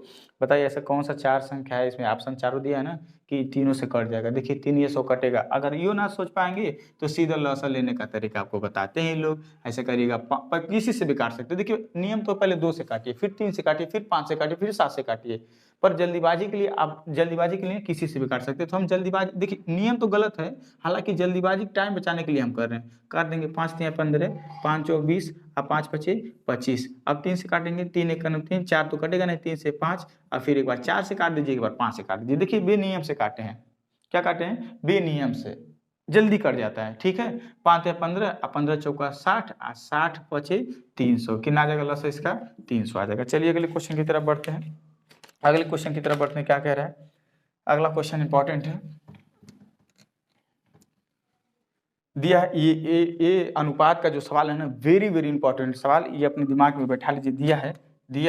बताइए ऐसा कौन सा चार संख्या है, इसमें ऑप्शन चारों दिया है ना कि तीनों से कट जाएगा। देखिए 3 ये 100 कटेगा, अगर ये ना सोच पाएंगे तो सीधा लॉसर लेने का तरीका आपको बताते हैं लोग। ऐसे करिएगा, किसी से भी काट सकते हैं। देखिए नियम तो पहले 2 से काटिए, फिर 3 से काटिए, फिर 5 से काटिए, फिर 7 से काटिए, पर जल्दीबाजी के लिए आप जल्दीबाजी के लिए किसी से भी काट सकते हैं। तो हम जल्दीबाजी, देखिए नियम तो गलत है, हालांकि जल्दीबाजी टाइम बचाने के लिए हम कर रहे हैं। काट देंगे 5 3 15 5 चौक 20 और 5 5 25। अब 3 से काटेंगे, 3 1 3 4 तो कटेगा नहीं, 3 से 5 और फिर एक बार 4 से काट दीजिए, एक बार 5 से काट दीजिए। देखिए बेनियम से काटे हैं, क्या काटे हैं, बेनियम से, जल्दी कट जाता है, ठीक है। 5 या 15 और 15 चौका 60 और 60 पचे 300, कितना आ जाएगा लॉस इसका, 300 आ जाएगा। चलिए अगले क्वेश्चन की तरफ बढ़ते हैं, अगले क्वेश्चन की तरफ बढ़ते हैं। क्या कह रहा है अगला क्वेश्चन, इंपॉर्टेंट है, दिया है ये अनुपात का जो सवाल है ना, वेरी वेरी इंपॉर्टेंट सवाल, ये अपने दिमाग में बैठा लीजिए। दिया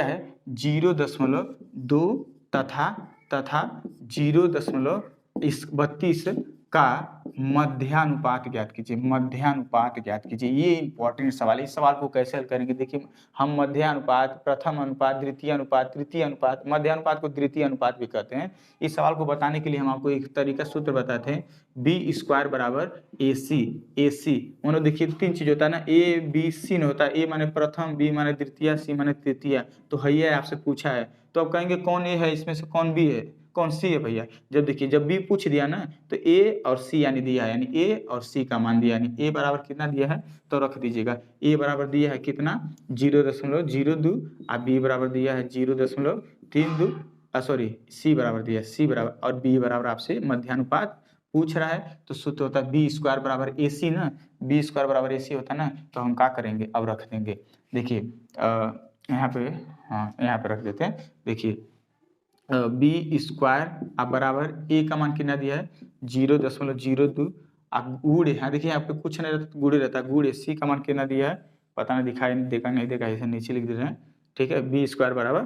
है 0.2 तथा 0.32 का मध्यानुपात ज्ञात कीजिए, मध्यानुपात ज्ञात कीजिए। ये इंपॉर्टेंट सवाल है। इस सवाल को कैसे हल करेंगे, देखिए हम मध्यानुपात, प्रथम अनुपात, द्वितीय अनुपात, तृतीय अनुपात, मध्यानुपात को द्वितीय अनुपात भी कहते हैं। इस सवाल को बताने के लिए हम आपको एक तरीका सूत्र बताते हैं, b² बराबर AC मानो देखिए 3 चीज होता है ना, A B C नहीं होता, A माने प्रथम, B माने द्वितीय, C माने तृतीय। तो है आपसे पूछा है, तो अब कहेंगे कौन A है इसमें से, कौन B है, कौन C है भैया। जब देखिए जब B पूछ दिया ना तो A और C यानी दिया है, यानी A और C का मान दिया, यानी A बराबर कितना दिया है तो रख दीजिएगा। A बराबर दिया है कितना 0.02 और B बराबर दिया है 0.32, सॉरी C बराबर दिया है, C बराबर और B बराबर आपसे मध्यानुपात पूछ रहा है। तो सूत्र होता है B² बराबर AC ना, B² बराबर AC होता है ना, तो हम क्या करेंगे अब रख देंगे। देखिए यहाँ पे, हाँ यहाँ पे रख देते हैं। देखिए B² अब बराबर A का मान कितना दिया है 0.02 अब गुड़े, हाँ देखिए यहाँ पे कुछ नहीं रहता, गुड़े रहता है, गुड़े C का मान कितना दिया है पता नहीं, दिखाई नहीं देखा नहीं देखा, इसे नीचे लिख दे रहे हैं, ठीक है। B² बराबर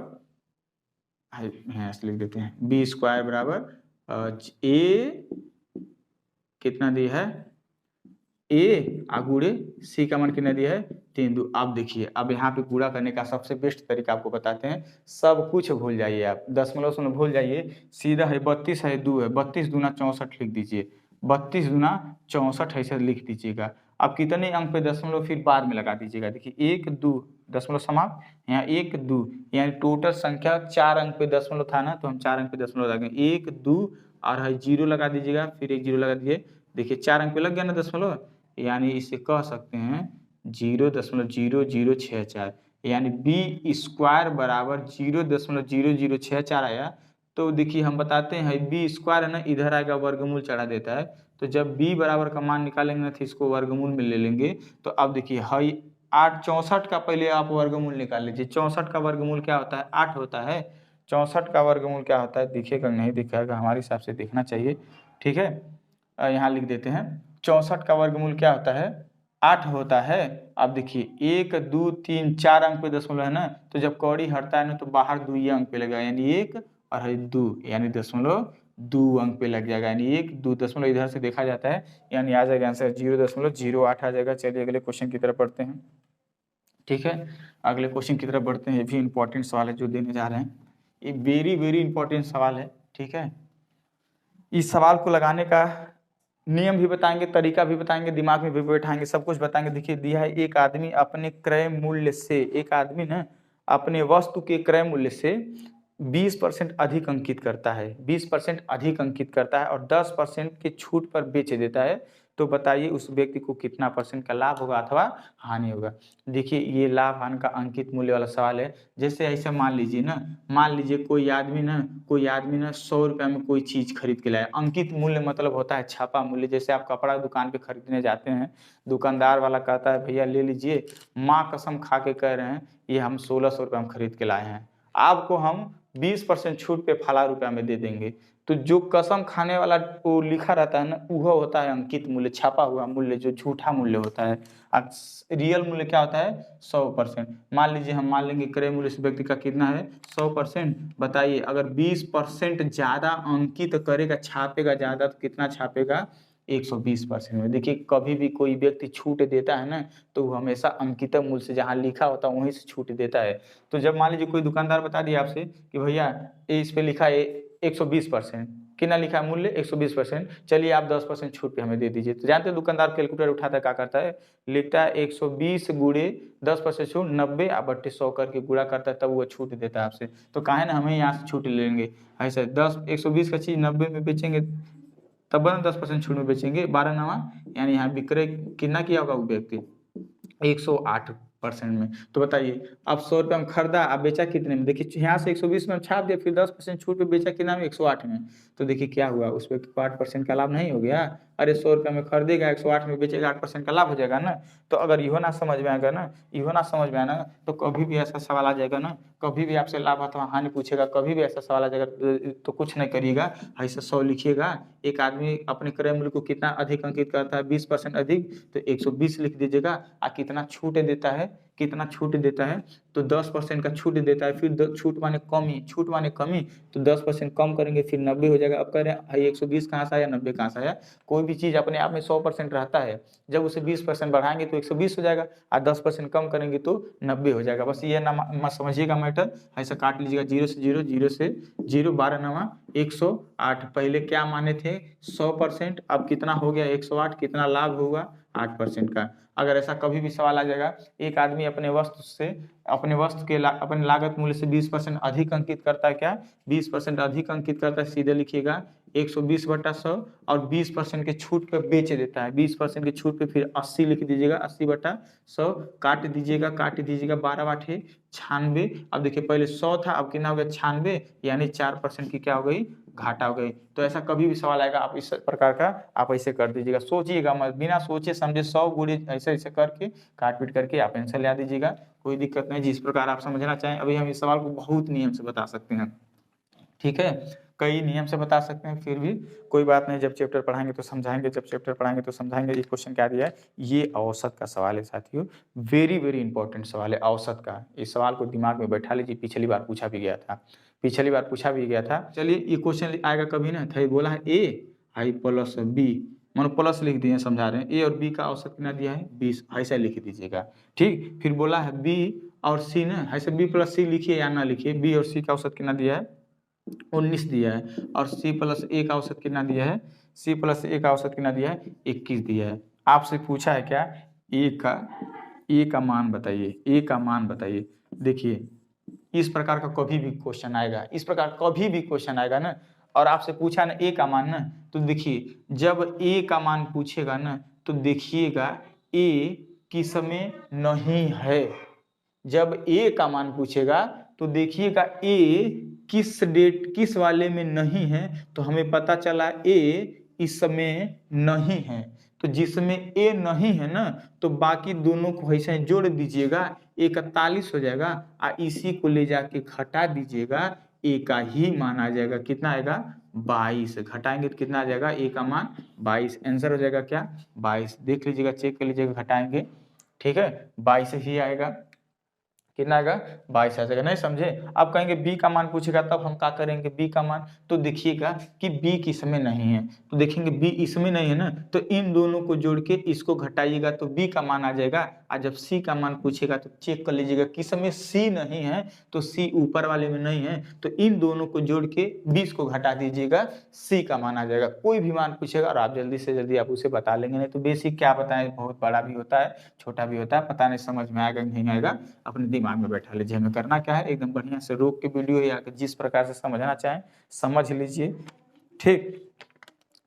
यहाँ से लिख देते हैं, B² बराबर A कितना दिया है A गुड़े C का मान कितना दिया है 3 2। अब देखिए अब यहाँ पे गुणा करने का सबसे बेस्ट तरीका आपको बताते हैं। सब कुछ भूल जाइए आप, दशमलव से भूल जाइए, सीधा है 32 है 2 है, 32 दूना 64 लिख दीजिए, 32 दूना 64 ऐसे लिख दीजिएगा। अब कितने अंक पे दशमलव फिर बाद में लगा दीजिएगा। देखिए 1 2 दशमलव समाप्त, यहाँ 1 2 यानी टोटल संख्या 4 अंक पे दशमलव था ना, तो हम 4 अंक पे दशमलव लगाएंगे, 1 2 और है 0 लगा दीजिएगा, फिर एक 0 लगा दीजिए। देखिए 4 अंक पे लग गया ना दशमलव, यानी इसे कह सकते हैं 0.0064, यानी B² बराबर 0.0064 आया। तो देखिए हम बताते हैं B² है ना, इधर आएगा वर्गमूल चढ़ा देता है, तो जब B बराबर का मान निकालेंगे ना तो इसको वर्गमूल में ले लेंगे। तो अब देखिए है 8 64 का पहले आप वर्गमूल निकाल लीजिए, 64 का वर्गमूल क्या होता है 8 होता है, 64 का वर्गमूल क्या होता है दिखेगा नहीं दिखेगा, हमारे हिसाब से देखना चाहिए, ठीक है। यहाँ लिख देते हैं 64 का वर्गमूल क्या होता है 8 होता है। अब देखिए 1 2 3 4 अंक पे दशमलव है ना, तो जब कौड़ी हटता है ना तो बाहर 2 अंक पे लगेगा, यानी 1 और है 2, यानी दशमलव 2 अंक पे लग जाएगा, यानी 1 2 दशमलव इधर से देखा जाता है, यानी आ जाएगा आंसर 0.08 आ जाएगा। चलिए अगले क्वेश्चन की तरफ बढ़ते हैं, ठीक है। अगले क्वेश्चन की तरफ बढ़ते हैं, ये भी इंपॉर्टेंट सवाल है जो देने जा रहे हैं, ये वेरी वेरी इंपॉर्टेंट सवाल है, ठीक है। इस सवाल को लगाने का नियम भी बताएंगे, तरीका भी बताएंगे, दिमाग में भी बैठाएंगे, सब कुछ बताएंगे। देखिए दिया है एक आदमी अपने क्रय मूल्य से, एक आदमी ना अपने वस्तु के क्रय मूल्य से 20% अधिक अंकित करता है, 20% अधिक अंकित करता है और 10% की छूट पर बेच देता है। तो बताइए उस व्यक्ति को कितना परसेंट का लाभ होगा अथवा हानि होगा। देखिए ये लाभ हानि का अंकित मूल्य वाला सवाल है। जैसे ऐसे मान लीजिए कोई आदमी ना 100 रुपया में कोई चीज खरीद के लाया। अंकित मूल्य मतलब होता है छापा मूल्य। जैसे आप कपड़ा दुकान पे खरीदने जाते हैं, दुकानदार वाला कहता है भैया ले लीजिए, माँ कसम खा के कह रहे हैं ये हम 1600 रुपया में खरीद के लाए हैं, आपको हम 20% छूट पे फला रुपया में दे देंगे। तो जो कसम खाने वाला वो लिखा रहता है ना, वह होता है अंकित मूल्य, छापा हुआ मूल्य, जो झूठा मूल्य होता है। और रियल मूल्य क्या होता है? 100%। मान लीजिए हम मान लेंगे क्रय मूल्य इस व्यक्ति का कितना है? 100%। बताइए अगर 20% ज्यादा अंकित करेगा, छापेगा ज्यादा, तो कितना छापेगा? 120% में। देखिए कभी भी कोई व्यक्ति छूट देता है ना, तो वो हमेशा अंकित मूल्य से जहाँ लिखा होता है वहीं से छूट देता है। तो जब मान लीजिए कोई दुकानदार बता दिया आपसे कि भैया ये इस पे लिखा है 120%, कितना लिखा है मूल्य? 120%, चलिए आप 10% छूट पे हमें दे दीजिए। तो जानते हैं दुकानदार कैलकुलेटर उठाता है, क्या करता है? लिखता है 120 गुणे 10% छूट 90 और बट्टे 100 करके गुणा करता है, तब वो छूट देता है आपसे। तो काहे ना हमें यहाँ से छूट लेंगे। ऐसा 120 का चीज 90 में बेचेंगे तब ना 10% छूट में बेचेंगे। 12 नवा यानी यहाँ विक्रय कितना किया होगा वो व्यक्ति? 108% में। तो बताइए अब 100 रुपये में खरीदा, आप बेचा कितने में? देखिए यहाँ से 120 में छाप दिया, फिर 10% छूट पे बेचा कितना में? 108 में। तो देखिए क्या हुआ, उस व्यक्ति को 8% का लाभ नहीं हो गया? अरे 100 रुपये में खरीदेगा, 108 में बेचेगा, 8% का लाभ हो जाएगा ना। तो अगर इहो ना समझ में आएगा ना, तो कभी भी ऐसा सवाल आ जाएगा ना, कभी भी आपसे लाभ अथवा हानि पूछेगा, कभी भी ऐसा सवाल आ जाएगा तो कुछ नहीं करिएगा, ऐसा 100 लिखिएगा। एक आदमी अपने क्रय मूल्य को कितना अधिक अंकित करता है? 20% अधिक, तो 120 लिख दीजिएगा। और कितना छूट देता है? तो 10% का छूट देता है। फिर छूट माने कमी, तो 10% कम करेंगे, फिर 90 हो जाएगा। अब कह रहे हैं 120 कहाँ से आया, 90 कहाँ से आया? कोई भी चीज अपने आप में 100% रहता है, जब उसे 20% बढ़ाएंगे तो 120 हो जाएगा, और 10% कम करेंगे तो 90 हो जाएगा। बस ये ना समझिएगा मैटर। ऐसा काट लीजिएगा 0 से 0, 0 से 0, 12 नवा 108। पहले क्या माने थे? 100%, अब कितना हो गया? 108। कितना लाभ होगा? 8% का। अगर ऐसा कभी भी सवाल आ जाएगा, एक आदमी अपने वस्तु के अपने लागत मूल्य से 20% अधिक अंकित करता है, क्या 20% अधिक अंकित करता है? सीधे लिखिएगा 120/100, और 20% के छूट पे बेच देता है। 20% के छूट पे फिर 80 लिख दीजिएगा, 80/100 काट दीजिएगा 12 8 96। अब देखिए पहले 100 था, अब कितना हो गया? 96, यानी 4% की क्या हो गई? घाटा हो गई। तो ऐसा कभी भी सवाल आएगा, आप इस प्रकार का आप ऐसे कर दीजिएगा, सोचिएगा मत, बिना सोचे समझे 100 गुणे ऐसे करके काट पीट करके आप आंसर ले दीजिएगा। कोई दिक्कत नहीं, जिस प्रकार आप समझना चाहें। अभी हम इस सवाल को बहुत नियम से बता सकते हैं, ठीक है, कई नियम से बता सकते हैं, फिर भी कोई बात नहीं, जब चैप्टर पढ़ाएंगे तो समझाएंगे। ये क्वेश्चन क्या दिया है? ये औसत का सवाल है साथियों, वेरी वेरी इंपॉर्टेंट सवाल है औसत का। इस सवाल को दिमाग में बैठा लीजिए, पिछली बार पूछा भी गया था। चलिए ये क्वेश्चन आएगा कभी ना, था बोला है a प्लस b, मानो प्लस लिख दिए, समझा रहे हैं। ए और बी का औसत कितना दिया है? 20, ऐसा लिख दीजिएगा, ठीक। फिर बोला है बी और सी ना, ऐसे बी प्लस सी लिखिए या ना लिखिए। बी और सी का औसत कितना दिया है? 19 दिया है। और सी प्लस ए का औसत कितना दिया है? 21 दिया है। आपसे पूछा है क्या? ए का मान बताइए। देखिए इस प्रकार का कभी भी क्वेश्चन आएगा ना, और आपसे पूछा ना ए का मान ना, तो देखिए जब ए का मान पूछेगा ना, तो देखिएगा ए किस में नहीं है। जब ए का मान पूछेगा तो देखिएगा ए किस वाले में नहीं है। तो हमें पता चला ए इसमें नहीं है, तो जिसमें ए नहीं है ना, तो बाकी दोनों को ऐसे जोड़ दीजिएगा, 41 हो जाएगा। और इसी को ले जाके घटा दीजिएगा, ए का ही मान आ जाएगा। कितना आएगा? 22। घटाएंगे तो कितना आ जाएगा? ए का मान 22। आंसर हो जाएगा क्या? 22। देख लीजिएगा, चेक कर लीजिएगा, घटाएंगे, ठीक है, 22 ही आएगा। कितना आएगा? 22 आ जाएगा। नहीं समझे? आप कहेंगे बी का मान पूछेगा, तब हम क्या करेंगे? बी का मान, तो देखिएगा कि बी किसमें नहीं है, तो देखेंगे बी इसमें नहीं है ना, तो इन दोनों को जोड़ के इसको घटाइएगा तो बी का मान आ जाएगा। और जब सी का मान पूछेगा तो चेक कर लीजिएगा किसमें सी नहीं है, तो सी ऊपर वाले में नहीं है, तो इन दोनों को जोड़ के 20 को घटा दीजिएगा, सी का मान आ जाएगा। कोई भी मान पूछेगा और आप जल्दी से जल्दी आप उसे बता लेंगे। नहीं तो बेसिक क्या बताएं, बहुत बड़ा भी होता है, छोटा भी होता है, पता नहीं समझ में आएगा नहीं आएगा, अपने दिमाग में बैठा लीजिए। हमें करना क्या है, एकदम बढ़िया से रोक के वीडियो या जिस प्रकार से समझना चाहें समझ लीजिए, ठीक।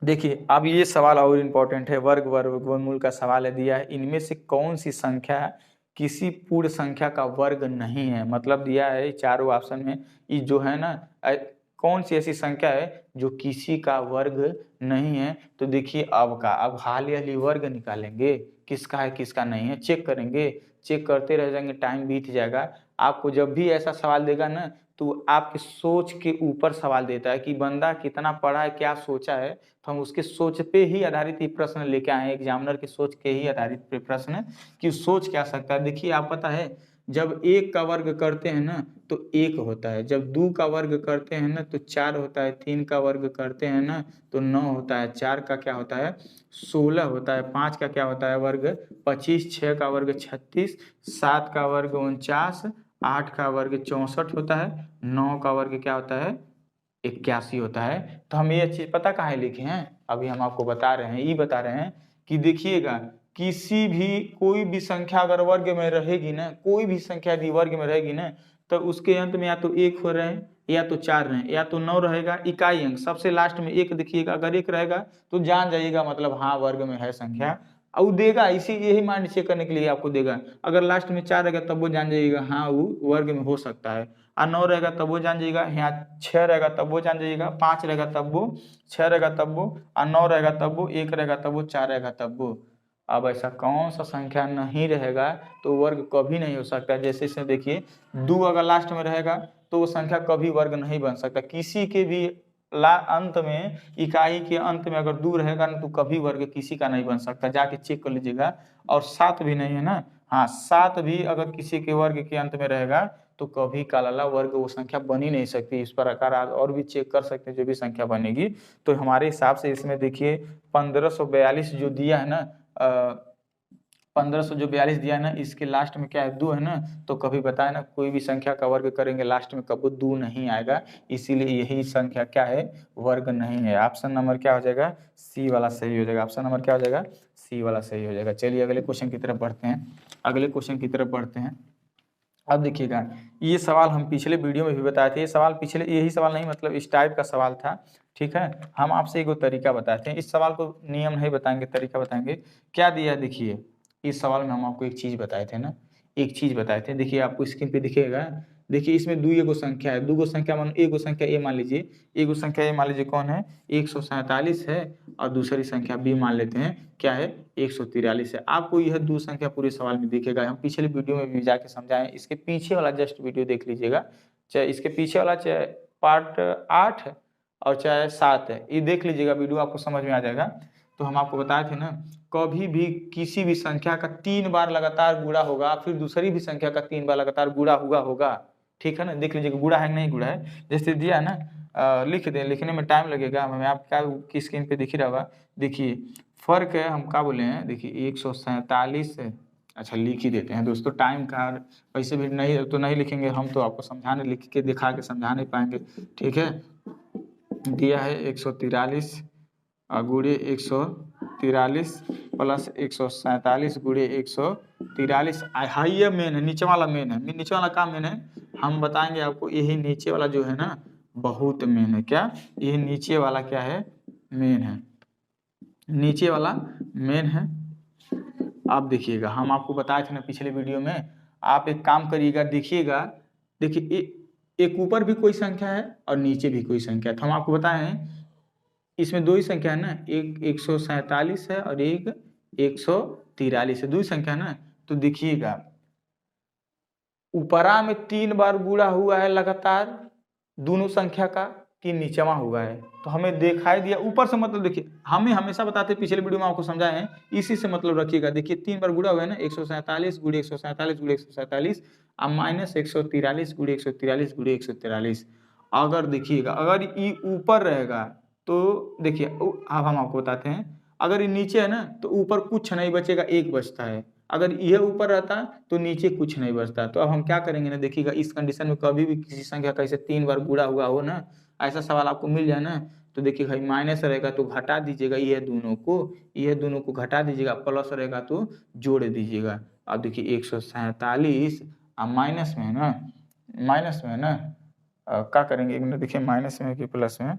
देखिए अब ये सवाल और इम्पोर्टेंट है, वर्ग वर्गमूल का सवाल है दिया है, इनमें से कौन सी संख्या किसी पूर्ण संख्या का वर्ग नहीं है। मतलब दिया है चारों ऑप्शन में, ये जो है ना कौन सी ऐसी संख्या है जो किसी का वर्ग नहीं है। तो देखिए अब हाल ही वर्ग निकालेंगे, किसका है किसका नहीं है, चेक करेंगे, चेक करते रह जाएंगे, टाइम बीत जाएगा। आपको जब भी ऐसा सवाल देगा ना तो आपकी सोच के ऊपर सवाल देता है कि बंदा कितना पढ़ा है, क्या सोचा है, तो हम उसके सोच पे ही आधारित ये प्रश्न लेके आए हैं, एग्जामिनर की सोच के ही आधारित पे प्रश्न कि सोच क्या सकता है। देखिए आप पता है जब एक का वर्ग करते हैं ना तो एक होता है, जब दो का वर्ग करते हैं ना तो चार होता है, तीन का वर्ग करते हैं ना तो 9 होता है, चार का क्या होता है 16 होता है, पाँच का क्या होता है वर्ग 25, 6 का वर्ग 36, 7 का वर्ग 49, 8 का वर्ग 64 होता है, 9 का वर्ग क्या होता है 81 होता है। तो हम ये चीज पता कहाँ लिखे हैं, अभी हम आपको बता रहे हैं, ये बता रहे हैं कि देखिएगा किसी भी कोई भी संख्या अगर वर्ग में रहेगी ना, कोई भी संख्या यदि वर्ग में रहेगी ना तो उसके अंत में या तो एक हो रहे हैं या तो चार रहे या तो 9 रहेगा इकाई अंक, सबसे लास्ट में एक देखिएगा, अगर एक रहेगा तो जान जाइएगा मतलब हाँ वर्ग में है संख्या, और देगा इसी यही माइंड चेक करने के लिए आपको देगा। अगर लास्ट में 4 रहेगा तब वो जान जाइएगा हाँ वो वर्ग में हो सकता है, और 9 रहेगा तब वो जान जाइएगा, यहाँ 6 रहेगा तब वो जान जाइएगा, 5 रहेगा तब वो, 6 रहेगा तब वो, और 9 रहेगा तब वो, 1 रहेगा तब वो, 4 रहेगा तब वो। अब ऐसा कौन सा संख्या नहीं रहेगा तो वर्ग कभी नहीं हो सकता। जैसे इसमें देखिए 2 अगर लास्ट में रहेगा तो वो संख्या कभी वर्ग नहीं बन सकता, किसी के भी अंत में, इकाई के अंत में अगर 2 रहेगा ना तो कभी वर्ग किसी का नहीं बन सकता, जाके चेक कर लीजिएगा। और 7 भी नहीं है ना, हाँ 7 भी अगर किसी के वर्ग के अंत में रहेगा तो कभी कालाला वर्ग वो संख्या बन ही नहीं सकती। इस प्रकार आप और भी चेक कर सकते हैं जो भी संख्या बनेगी। तो हमारे हिसाब से इसमें देखिए 1542 जो दिया है ना 1500 जो 42 दिया है ना, इसके लास्ट में क्या है 2 है ना, तो कभी बताए ना कोई भी संख्या का वर्ग करेंगे लास्ट में कभी 2 नहीं आएगा, इसीलिए यही संख्या क्या है वर्ग नहीं है। ऑप्शन नंबर क्या हो जाएगा सी वाला सही हो जाएगा, ऑप्शन नंबर क्या हो जाएगा सी वाला सही हो जाएगा। चलिए अगले क्वेश्चन की तरफ बढ़ते हैं, अगले क्वेश्चन की तरफ बढ़ते हैं। अब देखिएगा ये सवाल हम पिछले वीडियो में भी बताए थे, ये सवाल पिछले यही सवाल नहीं मतलब इस टाइप का सवाल था, ठीक है। हम आपसे एक तरीका बताते हैं, इस सवाल को नियम नहीं बताएंगे तरीका बताएंगे। क्या दिया देखिए, इस सवाल में हम आपको एक चीज बताए थे ना, एक चीज बताए थे, देखिए आपको स्क्रीन पे दिखेगा। देखिए इसमें दो एगो संख्या है, दूगो संख्या मान एगो संख्या ए मान लीजिए, एगो संख्या ए मान लीजिए कौन है 147 है, और दूसरी संख्या बी मान लेते हैं क्या है 143 है। आपको यह दो संख्या पूरे सवाल में दिखेगा, हम पिछले वीडियो में भी जाके समझाएं, इसके पीछे वाला जस्ट वीडियो देख लीजिएगा, चाहे इसके पीछे वाला चाहे पार्ट 8 और चाहे 7 है, ये देख लीजिएगा वीडियो, आपको समझ में आ जाएगा। तो हम आपको बताए थे ना कभी भी किसी भी संख्या का 3 बार लगातार गुणा होगा, फिर दूसरी भी संख्या का 3 बार लगातार गुणा हुआ होगा, ठीक है ना, देख लीजिएगा गुणा है नहीं गुणा है, जैसे दिया है ना लिख दें, लिखने में टाइम लगेगा हमें, आप क्या की स्क्रीन पे दिख ही रहा होगा। देखिए फर्क है, हम क्या बोले हैं देखिए 147, अच्छा लिख ही देते हैं दोस्तों, टाइम का वैसे भी नहीं तो नहीं लिखेंगे हम, तो आपको समझाने लिख के दिखा के समझा नहीं पाएंगे, ठीक है। दिया है 143 गुणे 143 प्लस 147 गुणे 143, हाई मेन है, नीचे वाला मेन है, नीचे वाला का मेन है हम बताएंगे आपको, यही नीचे वाला जो है ना बहुत मेन है, क्या ये नीचे वाला क्या है मेन है, नीचे वाला मेन है। आप देखिएगा हम आपको बताए थे ना पिछले वीडियो में, आप एक काम करिएगा देखिएगा, देखिए एक ऊपर भी कोई संख्या है और नीचे भी कोई संख्या है, तो हम आपको बताए हैं इसमें दो ही संख्या है ना, एक 147 है और एक 143 है, दो ही संख्या है ना। तो देखिएगा ऊपरा में 3 बार गुणा हुआ है लगातार दोनों संख्या का, कि नीचवा हुआ है, तो हमें दिखाई दिया ऊपर से, मतलब देखिए हमें हमेशा बताते पिछले वीडियो में आपको समझाए हैं, इसी से मतलब रखिएगा। देखिए 3 बार गुणा हुआ है ना 147 गुणे 147 गुणे 147 और माइनस 143 गुणे 143 गुणे 143। अगर देखिएगा अगर ये ऊपर रहेगा तो देखिए अब हम आपको बताते हैं, अगर ये नीचे है ना तो ऊपर कुछ नहीं बचेगा, एक बचता है, अगर यह ऊपर रहता तो नीचे कुछ नहीं बचता। तो अब हम क्या करेंगे ना देखिएगा, इस कंडीशन में कभी भी किसी संख्या का ऐसे 3 बार गुणा हुआ हो ना, ऐसा सवाल आपको मिल जाए ना, तो देखिए भाई माइनस रहेगा तो घटा दीजिएगा, यह दोनों को घटा दीजिएगा, प्लस रहेगा तो जोड़ दीजिएगा। अब देखिए 147 माइनस में है ना, माइनस में है ना क्या करेंगे एक मिनट, देखिए माइनस में कि प्लस में,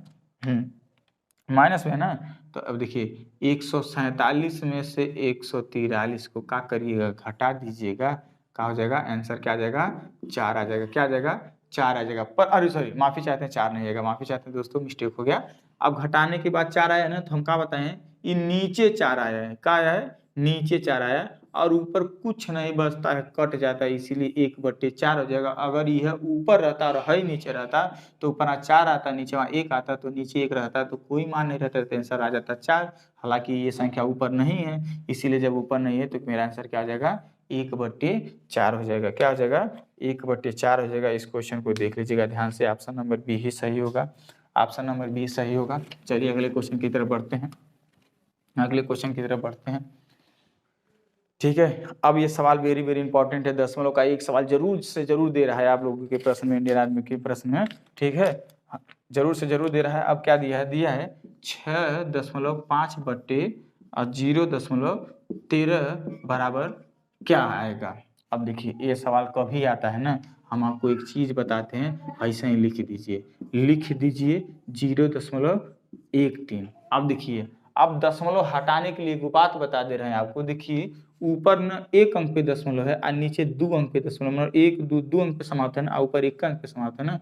माइनस में है ना, तो अब देखिए 147 में से 143 को क्या करिएगा, घटा दीजिएगा, क्या हो जाएगा, आंसर क्या आ जाएगा, 4 आ जाएगा। क्या आ जाएगा, 4 आ जाएगा। पर अरे सॉरी, माफी चाहते हैं, 4 नहीं आएगा, माफी चाहते हैं दोस्तों, मिस्टेक हो गया। अब घटाने के बाद 4 आया ना, तो हम क्या बताएं, ये नीचे 4 आया है। क्या आया है, नीचे 4 आया है, और ऊपर कुछ नहीं बचता है, कट जाता है, इसीलिए 1/4 हो जाएगा। अगर यह ऊपर रहता और है नीचे रहता तो ऊपर 4 आता, नीचे वहाँ 1 आता, तो नीचे 1 रहता तो कोई मान नहीं रहता, तो आंसर आ जाता 4। हालांकि ये संख्या ऊपर नहीं है, इसीलिए जब ऊपर नहीं है तो मेरा आंसर क्या आ जाएगा, 1/4 हो जाएगा। क्या हो जाएगा, 1/4 हो जाएगा। इस क्वेश्चन को देख लीजिएगा ध्यान से, ऑप्शन नंबर बी ही सही होगा, ऑप्शन नंबर बी सही होगा। चलिए अगले क्वेश्चन की तरफ बढ़ते हैं, अगले क्वेश्चन की तरफ बढ़ते हैं। ठीक है, अब ये सवाल वेरी वेरी इंपॉर्टेंट है, 10 का एक सवाल जरूर से जरूर दे रहा है आप लोगों के प्रश्न में, इंडियन आर्मी के प्रश्न में। ठीक है, जरूर से जरूर दे रहा है। अब क्या दिया है, दिया है 6.5/0.13 बराबर क्या आएगा। अब देखिए ये सवाल कभी आता है ना, हम आपको एक चीज बताते हैं, ऐसे ही लिख दीजिए, लिख दीजिए 0.13। अब देखिए, अब दशमलव हटाने के लिए एक बात बता दे रहे हैं आपको। देखिए ऊपर न 1 अंक पे दशमलव है और नीचे 2 अंक पे दशमलव, मतलब 1 2 अंक पे समाप्त है ना, ऊपर 1 अंक पे समाप्त है ना।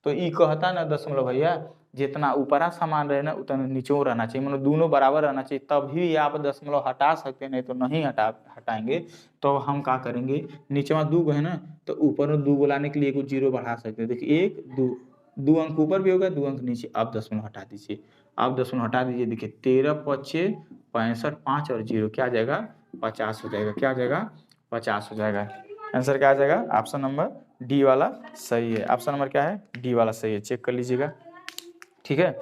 तो ई कहता ना दशमलव भैया, जितना ऊपरा समान रहे ना उतना नीचे रहना चाहिए, मतलब दोनों बराबर रहना चाहिए, तभी आप दशमलव हटा सकते हैं, नहीं तो नहीं हटाएंगे। तो हम क्या करेंगे, नीचे वहाँ 2 है ना, तो ऊपर में 2 लाने के लिए एक 0 बढ़ा सकते हैं। देखिए 1 2, 2 अंक ऊपर भी होगा, 2 अंक नीचे। आप दशमलव हटा दीजिए, आप दशमलव हटा दीजिए। देखिए 13×5 65, 5 और 0 क्या आ जाएगा, 50 हो जाएगा। क्या हो जाएगा, 50 हो जाएगा। आंसर क्या आ जाएगा, ऑप्शन नंबर डी वाला सही है। ऑप्शन नंबर क्या है, डी वाला सही है, चेक कर लीजिएगा। ठीक है,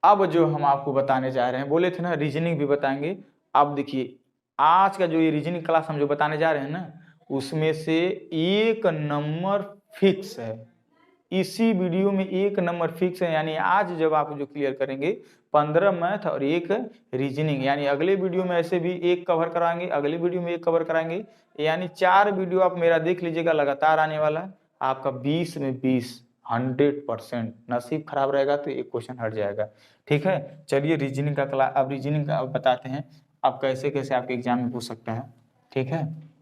अब जो हम आपको बताने जा रहे हैं, बोले थे ना रीजनिंग भी बताएंगे। अब देखिए आज का जो ये रीजनिंग क्लास हम जो बताने जा रहे हैं ना, उसमें से 1 नंबर फिक्स है, इसी वीडियो में 1 नंबर फिक्स है। यानी आज जब आप जो क्लियर करेंगे 15 मैथ और 1 रीजनिंग, यानी अगले वीडियो में ऐसे भी 1 कवर कराएंगे, अगले वीडियो में 1 कवर कराएंगे, यानी 4 वीडियो आप मेरा देख लीजिएगा लगातार आने वाला। आपका 20 में 20 100%। नसीब खराब रहेगा तो एक क्वेश्चन हट जाएगा। ठीक है, चलिए रीजनिंग का क्लास, अब रीजनिंग का बताते हैं अब कैसे कैसे आपके एग्जाम में पूछ सकता है। ठीक है,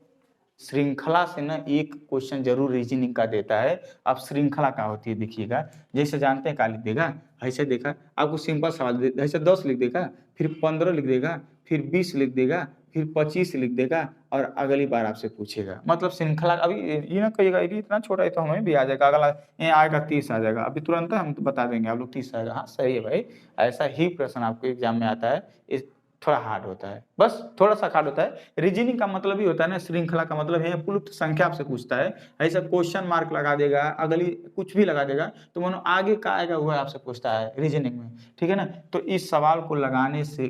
श्रृंखला से ना एक क्वेश्चन जरूर रीजनिंग का देता है। अब श्रृंखला क्या होती है देखिएगा, जैसे जानते हैं क्या लिख देगा, ऐसे देखा आपको सिंपल सवाल ऐसे 10 लिख देगा, फिर 15 लिख देगा, फिर 20 लिख देगा, फिर 25 लिख देगा, और अगली बार आपसे पूछेगा। मतलब श्रृंखला, अभी ये ना कहिएगा ये इतना छोटा है तो हमें भी आ जाएगा, अगला ये आएगा 30 आ जाएगा, अभी तुरंत हम तो बता देंगे आप लोग 30 आएगा। हाँ सही है भाई, ऐसा ही प्रश्न आपको एग्जाम में आता है। इस थोड़ा हार्ड होता है, बस थोड़ा सा हार्ड होता है। रीजनिंग का मतलब ही होता है ना, श्रृंखला का मतलब है प्लुप्त संख्या आपसे पूछता है, ऐसा क्वेश्चन मार्क लगा देगा, अगली कुछ भी लगा देगा, तो मानो आगे का आएगा हुआ आपसे पूछता है रीजनिंग में। ठीक है ना, तो इस सवाल को लगाने से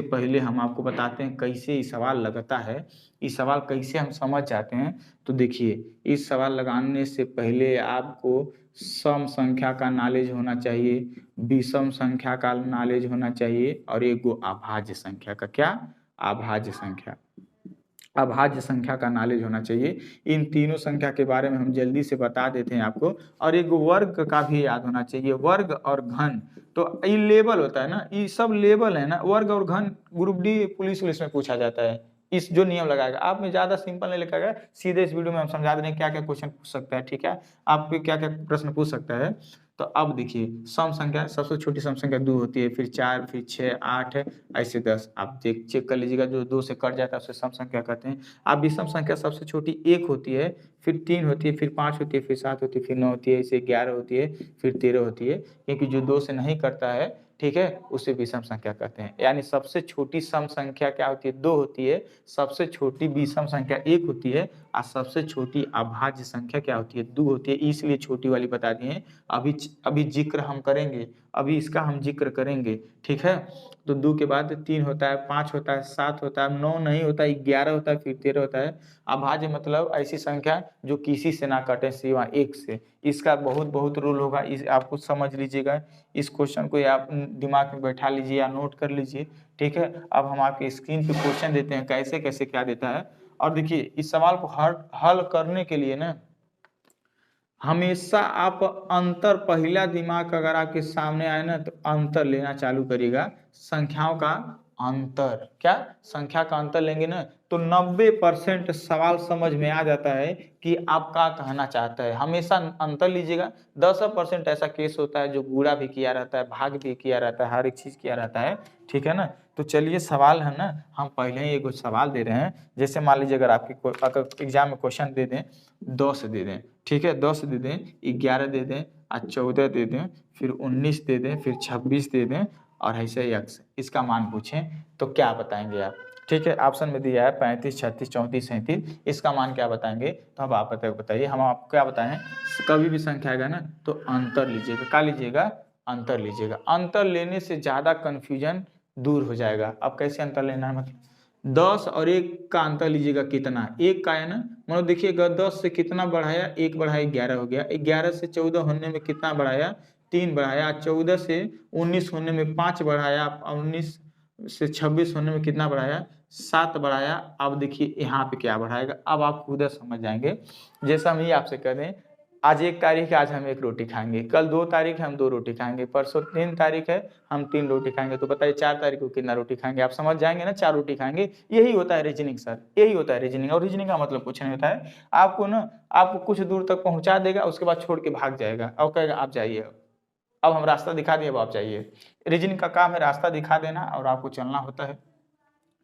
पहले हम आपको बताते हैं कैसे ये सवाल लगता है, इस सवाल कैसे हम समझ जाते हैं। तो देखिए इस सवाल लगाने से पहले आपको सम संख्या का नॉलेज होना चाहिए, विषम संख्या का नॉलेज होना चाहिए, और एक अभाज्य संख्या का, क्या, अभाज्य संख्या, अभाज्य संख्या का नॉलेज होना चाहिए। इन तीनों संख्या के बारे में हम जल्दी से बता देते हैं आपको, और एक वर्ग का भी याद होना चाहिए, वर्ग और घन। तो ये लेवल होता है ना, ये सब लेवल है ना, वर्ग और घन ग्रुप डी पुलिस में पूछा जाता है। इस जो नियम लगाएगा, आप में ज्यादा सिंपल नहीं लिखा गया, सीधे इस वीडियो में हम समझा दे रहे हैं क्या क्या क्वेश्चन पूछ सकता है। ठीक है, आपके क्या क्या प्रश्न पूछ सकता है। तो अब देखिए सम संख्या, सबसे छोटी सम संख्या 2 होती है, फिर 4, फिर 6, 8 है, ऐसे 10। आप चेक कर लीजिएगा, जो 2 से कट जाता है उसे सम संख्या कहते हैं। अब विषम संख्या सबसे छोटी 1 होती है, फिर 3 होती है, फिर 5 होती है, फिर 7 होती है, फिर 9 होती है, इसे 11 होती है, फिर 13 होती है, क्योंकि जो 2 से नहीं करता है, ठीक है, उसे विषम संख्या कहते हैं। यानी सबसे छोटी सम संख्या क्या होती है, 2 होती है, सबसे छोटी विषम संख्या 1 होती है, और सबसे छोटी अभाज्य संख्या क्या होती है, 2 होती है, इसलिए छोटी वाली बता दिए। अभी अभी जिक्र हम करेंगे, अभी इसका हम जिक्र करेंगे। ठीक है, तो 2 के बाद 3 होता है, 5 होता है, 7 होता है, 9 नहीं होता है, 11 होता है, फिर 13 होता है। अभाज्य मतलब ऐसी संख्या जो किसी से ना कटे सिवा 1 से। इसका बहुत बहुत रूल होगा, इस आपको समझ लीजिएगा, इस क्वेश्चन को आप दिमाग में बैठा लीजिए या नोट कर लीजिए। ठीक है, अब हम आपके स्क्रीन पे क्वेश्चन देते हैं कैसे कैसे क्या देता है। और देखिए इस सवाल को हल करने के लिए ना हमेशा आप अंतर, पहला दिमाग अगर आपके सामने आए ना तो अंतर लेना चालू करिएगा, संख्याओं का अंतर। क्या संख्या का अंतर लेंगे ना तो 90% सवाल समझ में आ जाता है कि आप क्या कहना चाहते हैं। हमेशा अंतर लीजिएगा। 10% ऐसा केस होता है जो गुणा भी किया रहता है, भाग भी किया रहता है, हर एक चीज किया रहता है, ठीक है ना। तो चलिए सवाल है ना, हम पहले ही एक सवाल दे रहे हैं। जैसे मान लीजिए अगर एग्जाम में क्वेश्चन दे दें 10 दे दें, ठीक है, 10 दे दें, 11 दे दें, 14 दे दें, फिर 19 दे दें, फिर 26 दे दें और ऐसे यक्स इसका मान पूछें तो क्या बताएंगे आप। ठीक है, ऑप्शन में दिया है 35, 36, 34, 37, इसका मान क्या बताएंगे। तो अब आप बताइए, हम आपको क्या बताएं। कभी भी संख्या आएगा ना तो अंतर लीजिएगा। क्या लीजिएगा? अंतर लीजिएगा। अंतर लेने से ज्यादा कंफ्यूजन दूर हो जाएगा। अब कैसे अंतर लेना है, मतलब 10 और 1 का अंतर लीजिएगा। कितना? 1 का है ना, मतलब देखिएगा 10 से कितना बढ़ाया, 1 बढ़ाया 11 हो गया। 11 से 14 होने में कितना बढ़ाया, 3 बढ़ाया। 14 से 19 होने में 5 बढ़ाया। 19 से 26 होने में कितना बढ़ाया, 7 बढ़ाया। अब देखिए यहाँ पे क्या बढ़ाएगा, अब आप खुद समझ जाएंगे। जैसा हम ये आपसे कह दें, आज 1 तारीख है, आज हम 1 रोटी खाएंगे, कल 2 तारीख है हम 2 रोटी खाएंगे, परसों 3 तारीख है हम 3 रोटी खाएंगे। तो बताइए 4 तारीख को कितना रोटी खाएंगे। आप समझ जाएंगे ना, 4 रोटी खाएंगे। यही होता है रीजनिंग सर, यही होता है रीजनिंग। और रीजनिंग का मतलब कुछ नहीं होता है, आपको ना, आपको कुछ दूर तक पहुंचा देगा, उसके बाद छोड़ के भाग जाएगा और कहेगा आप जाइए, अब हम रास्ता दिखा दिए, अब आप जाइए। रीजनिंग का काम है रास्ता दिखा देना और आपको चलना होता है,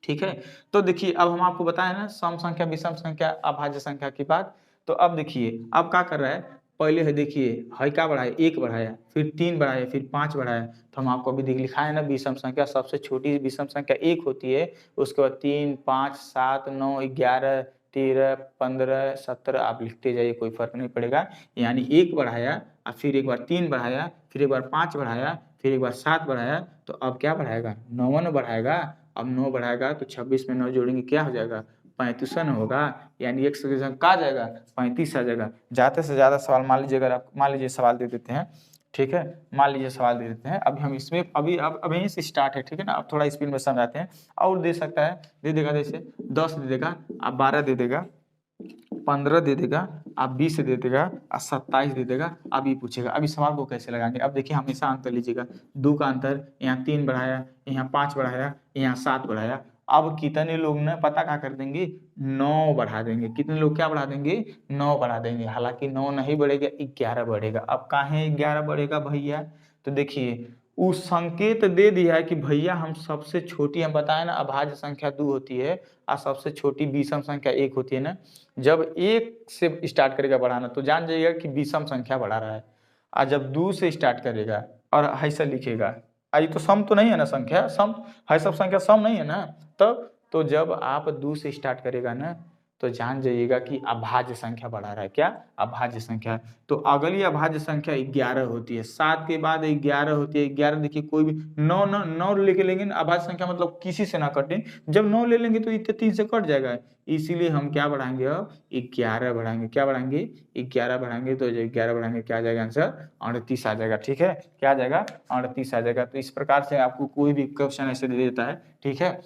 ठीक है। तो देखिए अब हम आपको बताए ना सम संख्या, विषम संख्या, अभाज्य संख्या की बात। तो अब देखिए अब क्या कर रहा है, पहले है देखिए है क्या बढ़ाया, 1 बढ़ाया, फिर 3 बढ़ाया, फिर 5 बढ़ाया। तो हम आपको अभी लिखा है ना विषम संख्या, सबसे छोटी विषम संख्या 1 होती है, उसके बाद 3, 5, 7, 9, 11, 13, 15, 17 आप लिखते जाइए, कोई फर्क नहीं पड़ेगा। यानी 1 बढ़ाया और फिर एक बार 3 बढ़ाया, फिर एक बार 5 बढ़ाया, फिर एक बार 7 बढ़ाया। तो अब क्या बढ़ाएगा, 9 बढ़ाएगा। अब 9 बढ़ाएगा तो 26 में 9 जोड़ेंगे क्या हो जाएगा, 35 होगा। यानी एक सौ कहा जाएगा 35 आ जाएगा। ज़्यादा से ज़्यादा सवाल मान लीजिए, अगर आप मान लीजिए सवाल दे देते हैं, ठीक है, मान लीजिए सवाल दे देते हैं। अभी हम इसमें अब यहीं से स्टार्ट है, ठीक है ना। अब थोड़ा स्पीड में समझाते हैं। और दे सकता है, दे देगा जैसे 10 दे देगा, अब 12 दे देगा, 15 दे देगा, आप 20 दे देगा और 27 दे देगा। अब ये पूछेगा अभी सवाल को कैसे लगाएंगे। अब देखिए हमेशा अंतर लीजिएगा, 2 का अंतर, यहाँ 3 बढ़ाया, यहाँ 5 बढ़ाया, यहाँ 7 बढ़ाया। अब कितने लोग ना पता क्या कर देंगे, 9 बढ़ा देंगे। कितने लोग क्या बढ़ा देंगे, 9 बढ़ा देंगे। हालांकि 9 नहीं बढ़ेगा, 11 बढ़ेगा। अब काहे 11 बढ़ेगा भैया, तो देखिए उस संकेत दे दिया है कि भैया हम सबसे छोटी, हम बताए ना अभाज्य संख्या 2 होती है और सबसे छोटी विषम संख्या 1 होती है ना। जब 1 से स्टार्ट करेगा बढ़ाना तो जान जाइएगा कि विषम संख्या बढ़ा रहा है। और जब 2 से स्टार्ट करेगा और ऐसा लिखेगा, ये तो सम तो नहीं है ना, संख्या सम है, सब संख्या सम नहीं है ना। तब तो जब आप 2 से स्टार्ट करेगा ना तो जान जाइएगा कि अभाज्य संख्या बढ़ा रहा है। क्या? अभाज्य संख्या। तो अगली अभाज्य संख्या 11 होती है, 7 के बाद 11 होती है। 11 देखिए कोई भी 9 लेके लेंगे ना, अभाज्य संख्या मतलब किसी से ना कटे। जब 9 ले लेंगे तो इतने 3 से कट जाएगा, इसीलिए हम क्या बढ़ाएंगे, अब 11 बढ़ाएंगे। क्या बढ़ाएंगे? 11 बढ़ाएंगे। तो जब 11 बढ़ाएंगे क्या आ जाएगा आंसर, 38 आ जाएगा। ठीक है, क्या आ जाएगा, 38 आ जाएगा। तो इस प्रकार से आपको कोई भी क्वेश्चन ऐसे दे देता है, ठीक है,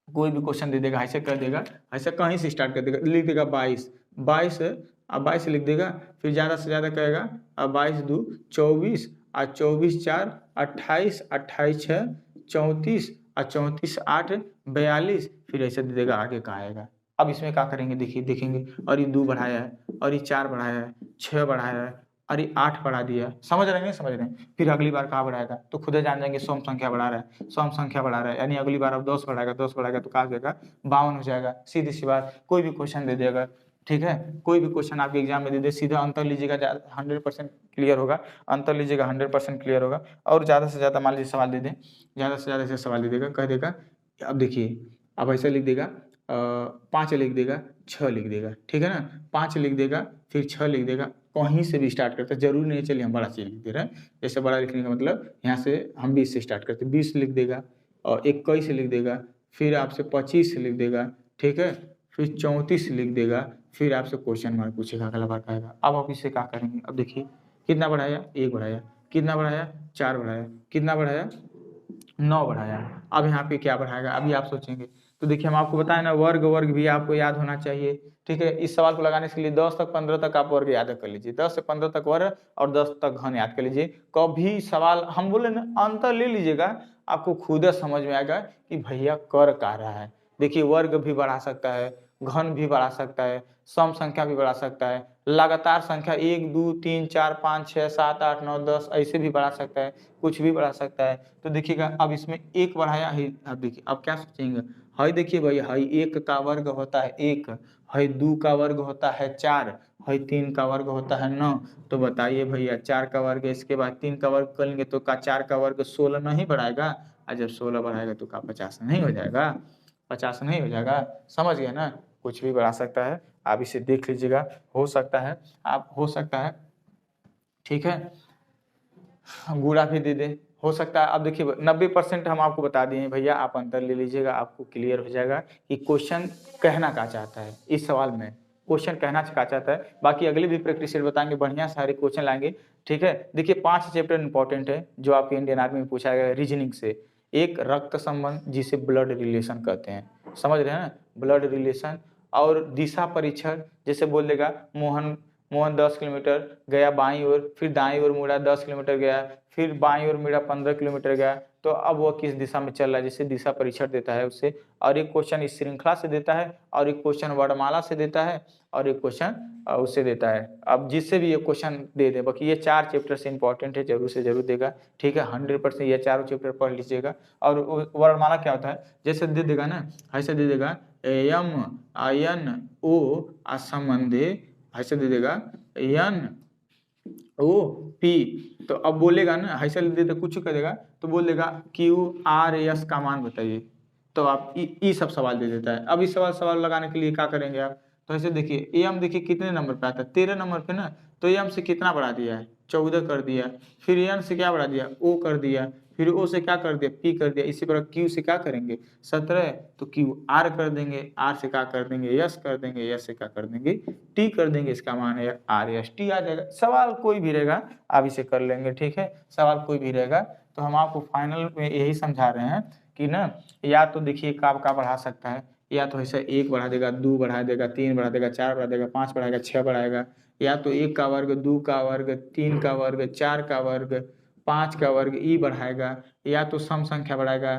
कोई भी क्वेश्चन दे देगा, ऐसे कर देगा, ऐसे कहीं से स्टार्ट कर देगा, लिख देगा 22, 22 अब 22 लिख देगा, फिर ज़्यादा से ज़्यादा कहेगा अब 22 2 24 और 24 4 28, 28 6 34 और 34 8 42, फिर ऐसे दे देगा, आगे कहाँ आएगा। अब इसमें क्या करेंगे, देखिए देखेंगे, और ये 2 बढ़ाया है, और ये 4 बढ़ाया है, 6 बढ़ाया है, और ये 8 बढ़ा दिया। समझ रहे हैं, समझ रहे हैं। फिर अगली बार कहाँ बढ़ाएगा तो खुद जान जाएंगे, सम संख्या बढ़ा रहा है, सम संख्या बढ़ा रहा है। यानी अगली बार अब 10 बढ़ाएगा, 10 बढ़ाएगा तो कहाँ जाएगा, 52 हो जाएगा। सीधी सी बात, कोई भी क्वेश्चन दे देगा, ठीक है, कोई भी क्वेश्चन आपके एग्जाम में दे दे, सीधा अंतर लीजिएगा, 100% क्लियर होगा। अंतर लीजिएगा, 100% क्लियर होगा। और ज़्यादा से ज़्यादा मान लीजिए सवाल दे दें, ज़्यादा से ज़्यादा ऐसे सवाल दे देगा, कह देगा, अब देखिए अब ऐसा लिख देगा, 5 लिख देगा, 6 लिख देगा, ठीक है ना, 5 लिख देगा, फिर 6 लिख देगा। कहीं से भी स्टार्ट करते हैं, जरूरी नहीं, चलिए हम बड़ा चीज लिख दे रहे हैं। जैसे बड़ा लिखने का मतलब यहाँ से हम 20 से स्टार्ट करते हैं, 20 लिख देगा, और 21 लिख देगा, फिर आपसे 25 लिख देगा, ठीक है, फिर 34 लिख देगा, फिर आपसे क्वेश्चन मार्क पूछेगा, अगला बार आएगा। अब आप इससे क्या करेंगे, अब देखिए कितना बढ़ाया, 1 बढ़ाया, कितना बढ़ाया, 4 बढ़ाया, कितना बढ़ाया, 9 बढ़ाया। अब यहाँ पे क्या बढ़ाएगा, अभी आप सोचेंगे तो देखिए हम आपको बताएं ना, वर्ग वर्ग भी आपको याद होना चाहिए। ठीक है, इस सवाल को लगाने के लिए 10 तक 15 तक आप वर्ग याद कर लीजिए, 10 से 15 तक वर्ग और 10 तक घन याद कर लीजिए। कभी सवाल हम बोले ना अंतर ले लीजिएगा, आपको खुद समझ में आएगा कि भैया कर क्या रहा है। देखिए वर्ग भी बढ़ा सकता है, घन भी बढ़ा सकता है, सम संख्या भी बढ़ा सकता है, लगातार संख्या 1 2 3 4 5 6 7 8 9 10 ऐसे भी बढ़ा सकता है, कुछ भी बढ़ा सकता है। तो देखिएगा अब इसमें एक बढ़ाया है, अब देखिए अब क्या सोचेंगे, हाई देखिए भाई, हाई 1 का वर्ग होता है 1, हाई 2 का वर्ग होता है 4, हाई 3 का वर्ग होता है 9। तो बताइए भैया 4 का वर्ग, इसके बाद 3 का वर्ग करेंगे तो का 4 का वर्ग 16 नहीं बढ़ाएगा, और जब 16 बढ़ाएगा तो का 50 नहीं हो जाएगा, 50 नहीं हो जाएगा। समझ गए ना, कुछ भी बढ़ा सकता है, आप इसे देख लीजिएगा, हो सकता है आप, हो सकता है, ठीक है, गुणा भी दे दे, हो सकता है। अब देखिए 90% हम आपको बता दिए भैया, आप अंतर ले लीजिएगा, आपको क्लियर हो जाएगा कि क्वेश्चन कहना क्या चाहता है इस सवाल में, क्वेश्चन कहना क्या चाहता है। बाकी अगले भी प्रैक्टिस सेट बताएंगे, बढ़िया सारे क्वेश्चन लाएंगे। ठीक है, देखिए 5 चैप्टर इंपॉर्टेंट है जो आपके इंडियन आर्मी में पूछा गया रीजनिंग से। एक रक्त संबंध जिसे ब्लड रिलेशन कहते हैं, समझ रहे हैं ना, ब्लड रिलेशन। और दिशा परीक्षण, जैसे बोल देगा मोहन 10 किलोमीटर गया बाईं ओर, फिर दाईं ओर मुड़ा 10 किलोमीटर गया, फिर बाईं ओर मुड़ा 15 किलोमीटर गया, तो अब वह किस दिशा में चल रहा है, जिससे दिशा परीक्षण देता है उससे। और एक क्वेश्चन इस श्रृंखला से देता है, और एक क्वेश्चन वर्णमाला से देता है, और एक क्वेश्चन उससे देता है। अब जिससे भी ये क्वेश्चन दे दे, बाकी ये 4 चैप्टर से इंपॉर्टेंट है, जरूर से जरूर देगा। ठीक है, 100% ये 4 चैप्टर पढ़ लीजिएगा। और वर्णमाला क्या होता है, जैसे दे देगा ना, ऐसे दे देगा एम आयन ओ असंबंधे, ऐसे दे देगा एन ओ पी, तो अब बोलेगा ना ऐसे दे दे, कुछ कर देगा तो बोल देगा क्यू आर एस का मान बताइए, तो आप ई सब सवाल दे देता है। अब इस सवाल लगाने के लिए क्या करेंगे आप, तो ऐसे देखिए एम देखिए कितने नंबर पे आता है, 13 नंबर पे ना, तो एम से कितना बढ़ा दिया है, 14 कर दिया, फिर एन से क्या बढ़ा दिया, ओ कर दिया, फिर ओ से क्या कर दिया, पी कर दिया, इसी प्रकार क्यू से क्या करेंगे 17, तो क्यू आर कर देंगे, आर से क्या कर देंगे यस कर देंगे, यस से क्या कर देंगे टी कर देंगे, इसका मान है आर एस टी आ जाएगा। सवाल कोई भी रहेगा आप इसे कर लेंगे। ठीक है, सवाल कोई भी रहेगा, तो हम आपको फाइनल में यही समझा रहे हैं कि ना, या तो देखिए का बढ़ा सकता है, या तो ऐसा 1 बढ़ा देगा, 2 बढ़ा देगा, 3 बढ़ा देगा, 4 बढ़ा देगा, 5 बढ़ाएगा, 6 बढ़ाएगा, या तो 1 का वर्ग, 2 का वर्ग, 3 का वर्ग, 4 का वर्ग, 5 का वर्ग ई बढ़ाएगा, या तो सम संख्या बढ़ाएगा,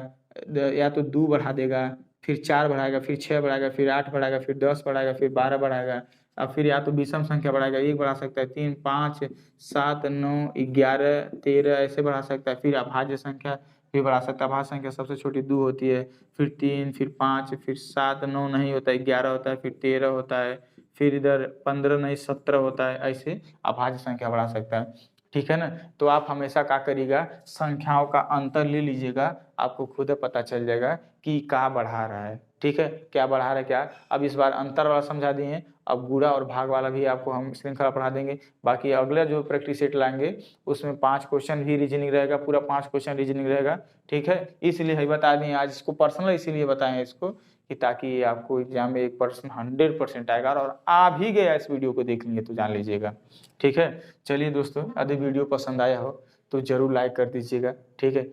या तो 2 बढ़ा देगा, फिर 4 बढ़ाएगा, फिर 6 बढ़ाएगा, फिर 8 बढ़ाएगा, फिर 10 बढ़ाएगा, फिर 12 बढ़ाएगा, और फिर या तो विषम संख्या बढ़ाएगा, 1 बढ़ा सकता है, 3 5 7 9 11 13 ऐसे बढ़ा सकता है, फिर अभाज्य संख्या भी बढ़ा सकता है। अभाज्य संख्या सबसे छोटी 2 होती है, फिर 3 फिर 5 फिर 7 9 नहीं होता है, 11 होता है, फिर 13 होता है, फिर इधर 15 नहीं 17 होता है, ऐसे अभाज्य संख्या बढ़ा सकता है। ठीक है ना, तो आप हमेशा क्या करिएगा, संख्याओं का अंतर ले लीजिएगा, आपको खुद पता चल जाएगा कि क्या बढ़ा रहा है। ठीक है, क्या बढ़ा रहा है क्या। अब इस बार अंतर वाला समझा दिए, अब गुणा और भाग वाला भी आपको हम श्रृंखला पढ़ा देंगे। बाकी अगले जो प्रैक्टिस सेट लाएंगे उसमें 5 क्वेश्चन भी रीजनिंग रहेगा, पूरा 5 क्वेश्चन रीजनिंग रहेगा। ठीक है, इसलिए ही बता दिए आज, इसको पर्सनल इसीलिए बताएं इसको कि ताकि आपको एग्जाम में 1% 100% आएगा, और आ भी गया इस वीडियो को देख लिए तो जान लीजिएगा। ठीक है, चलिए दोस्तों, यदि वीडियो पसंद आया हो तो जरूर लाइक कर दीजिएगा। ठीक है,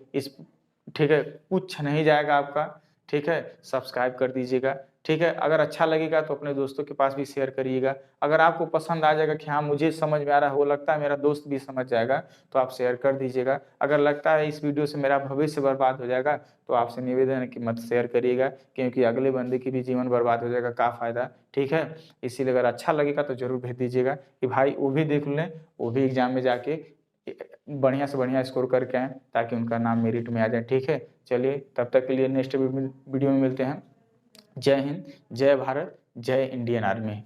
ठीक है, कुछ नहीं जाएगा आपका। ठीक है, सब्सक्राइब कर दीजिएगा। ठीक है, अगर अच्छा लगेगा तो अपने दोस्तों के पास भी शेयर करिएगा। अगर आपको पसंद आ जाएगा कि हाँ मुझे समझ में आ रहा है, वो लगता है मेरा दोस्त भी समझ जाएगा, तो आप शेयर कर दीजिएगा। अगर लगता है इस वीडियो से मेरा भविष्य बर्बाद हो जाएगा, तो आपसे निवेदन है कि मत शेयर करिएगा, क्योंकि अगले बंदे की भी जीवन बर्बाद हो जाएगा, क्या फ़ायदा। ठीक है, इसीलिए अगर अच्छा लगेगा तो जरूर भेज दीजिएगा कि भाई वो भी देख लें, वो भी एग्जाम में जाके बढ़िया से बढ़िया स्कोर करके आएँ, ताकि उनका नाम मेरिट में आ जाए। ठीक है, चलिए तब तक के लिए नेक्स्ट वीडियो में मिलते हैं। जय हिंद, जय भारत, जय इंडियन आर्मी।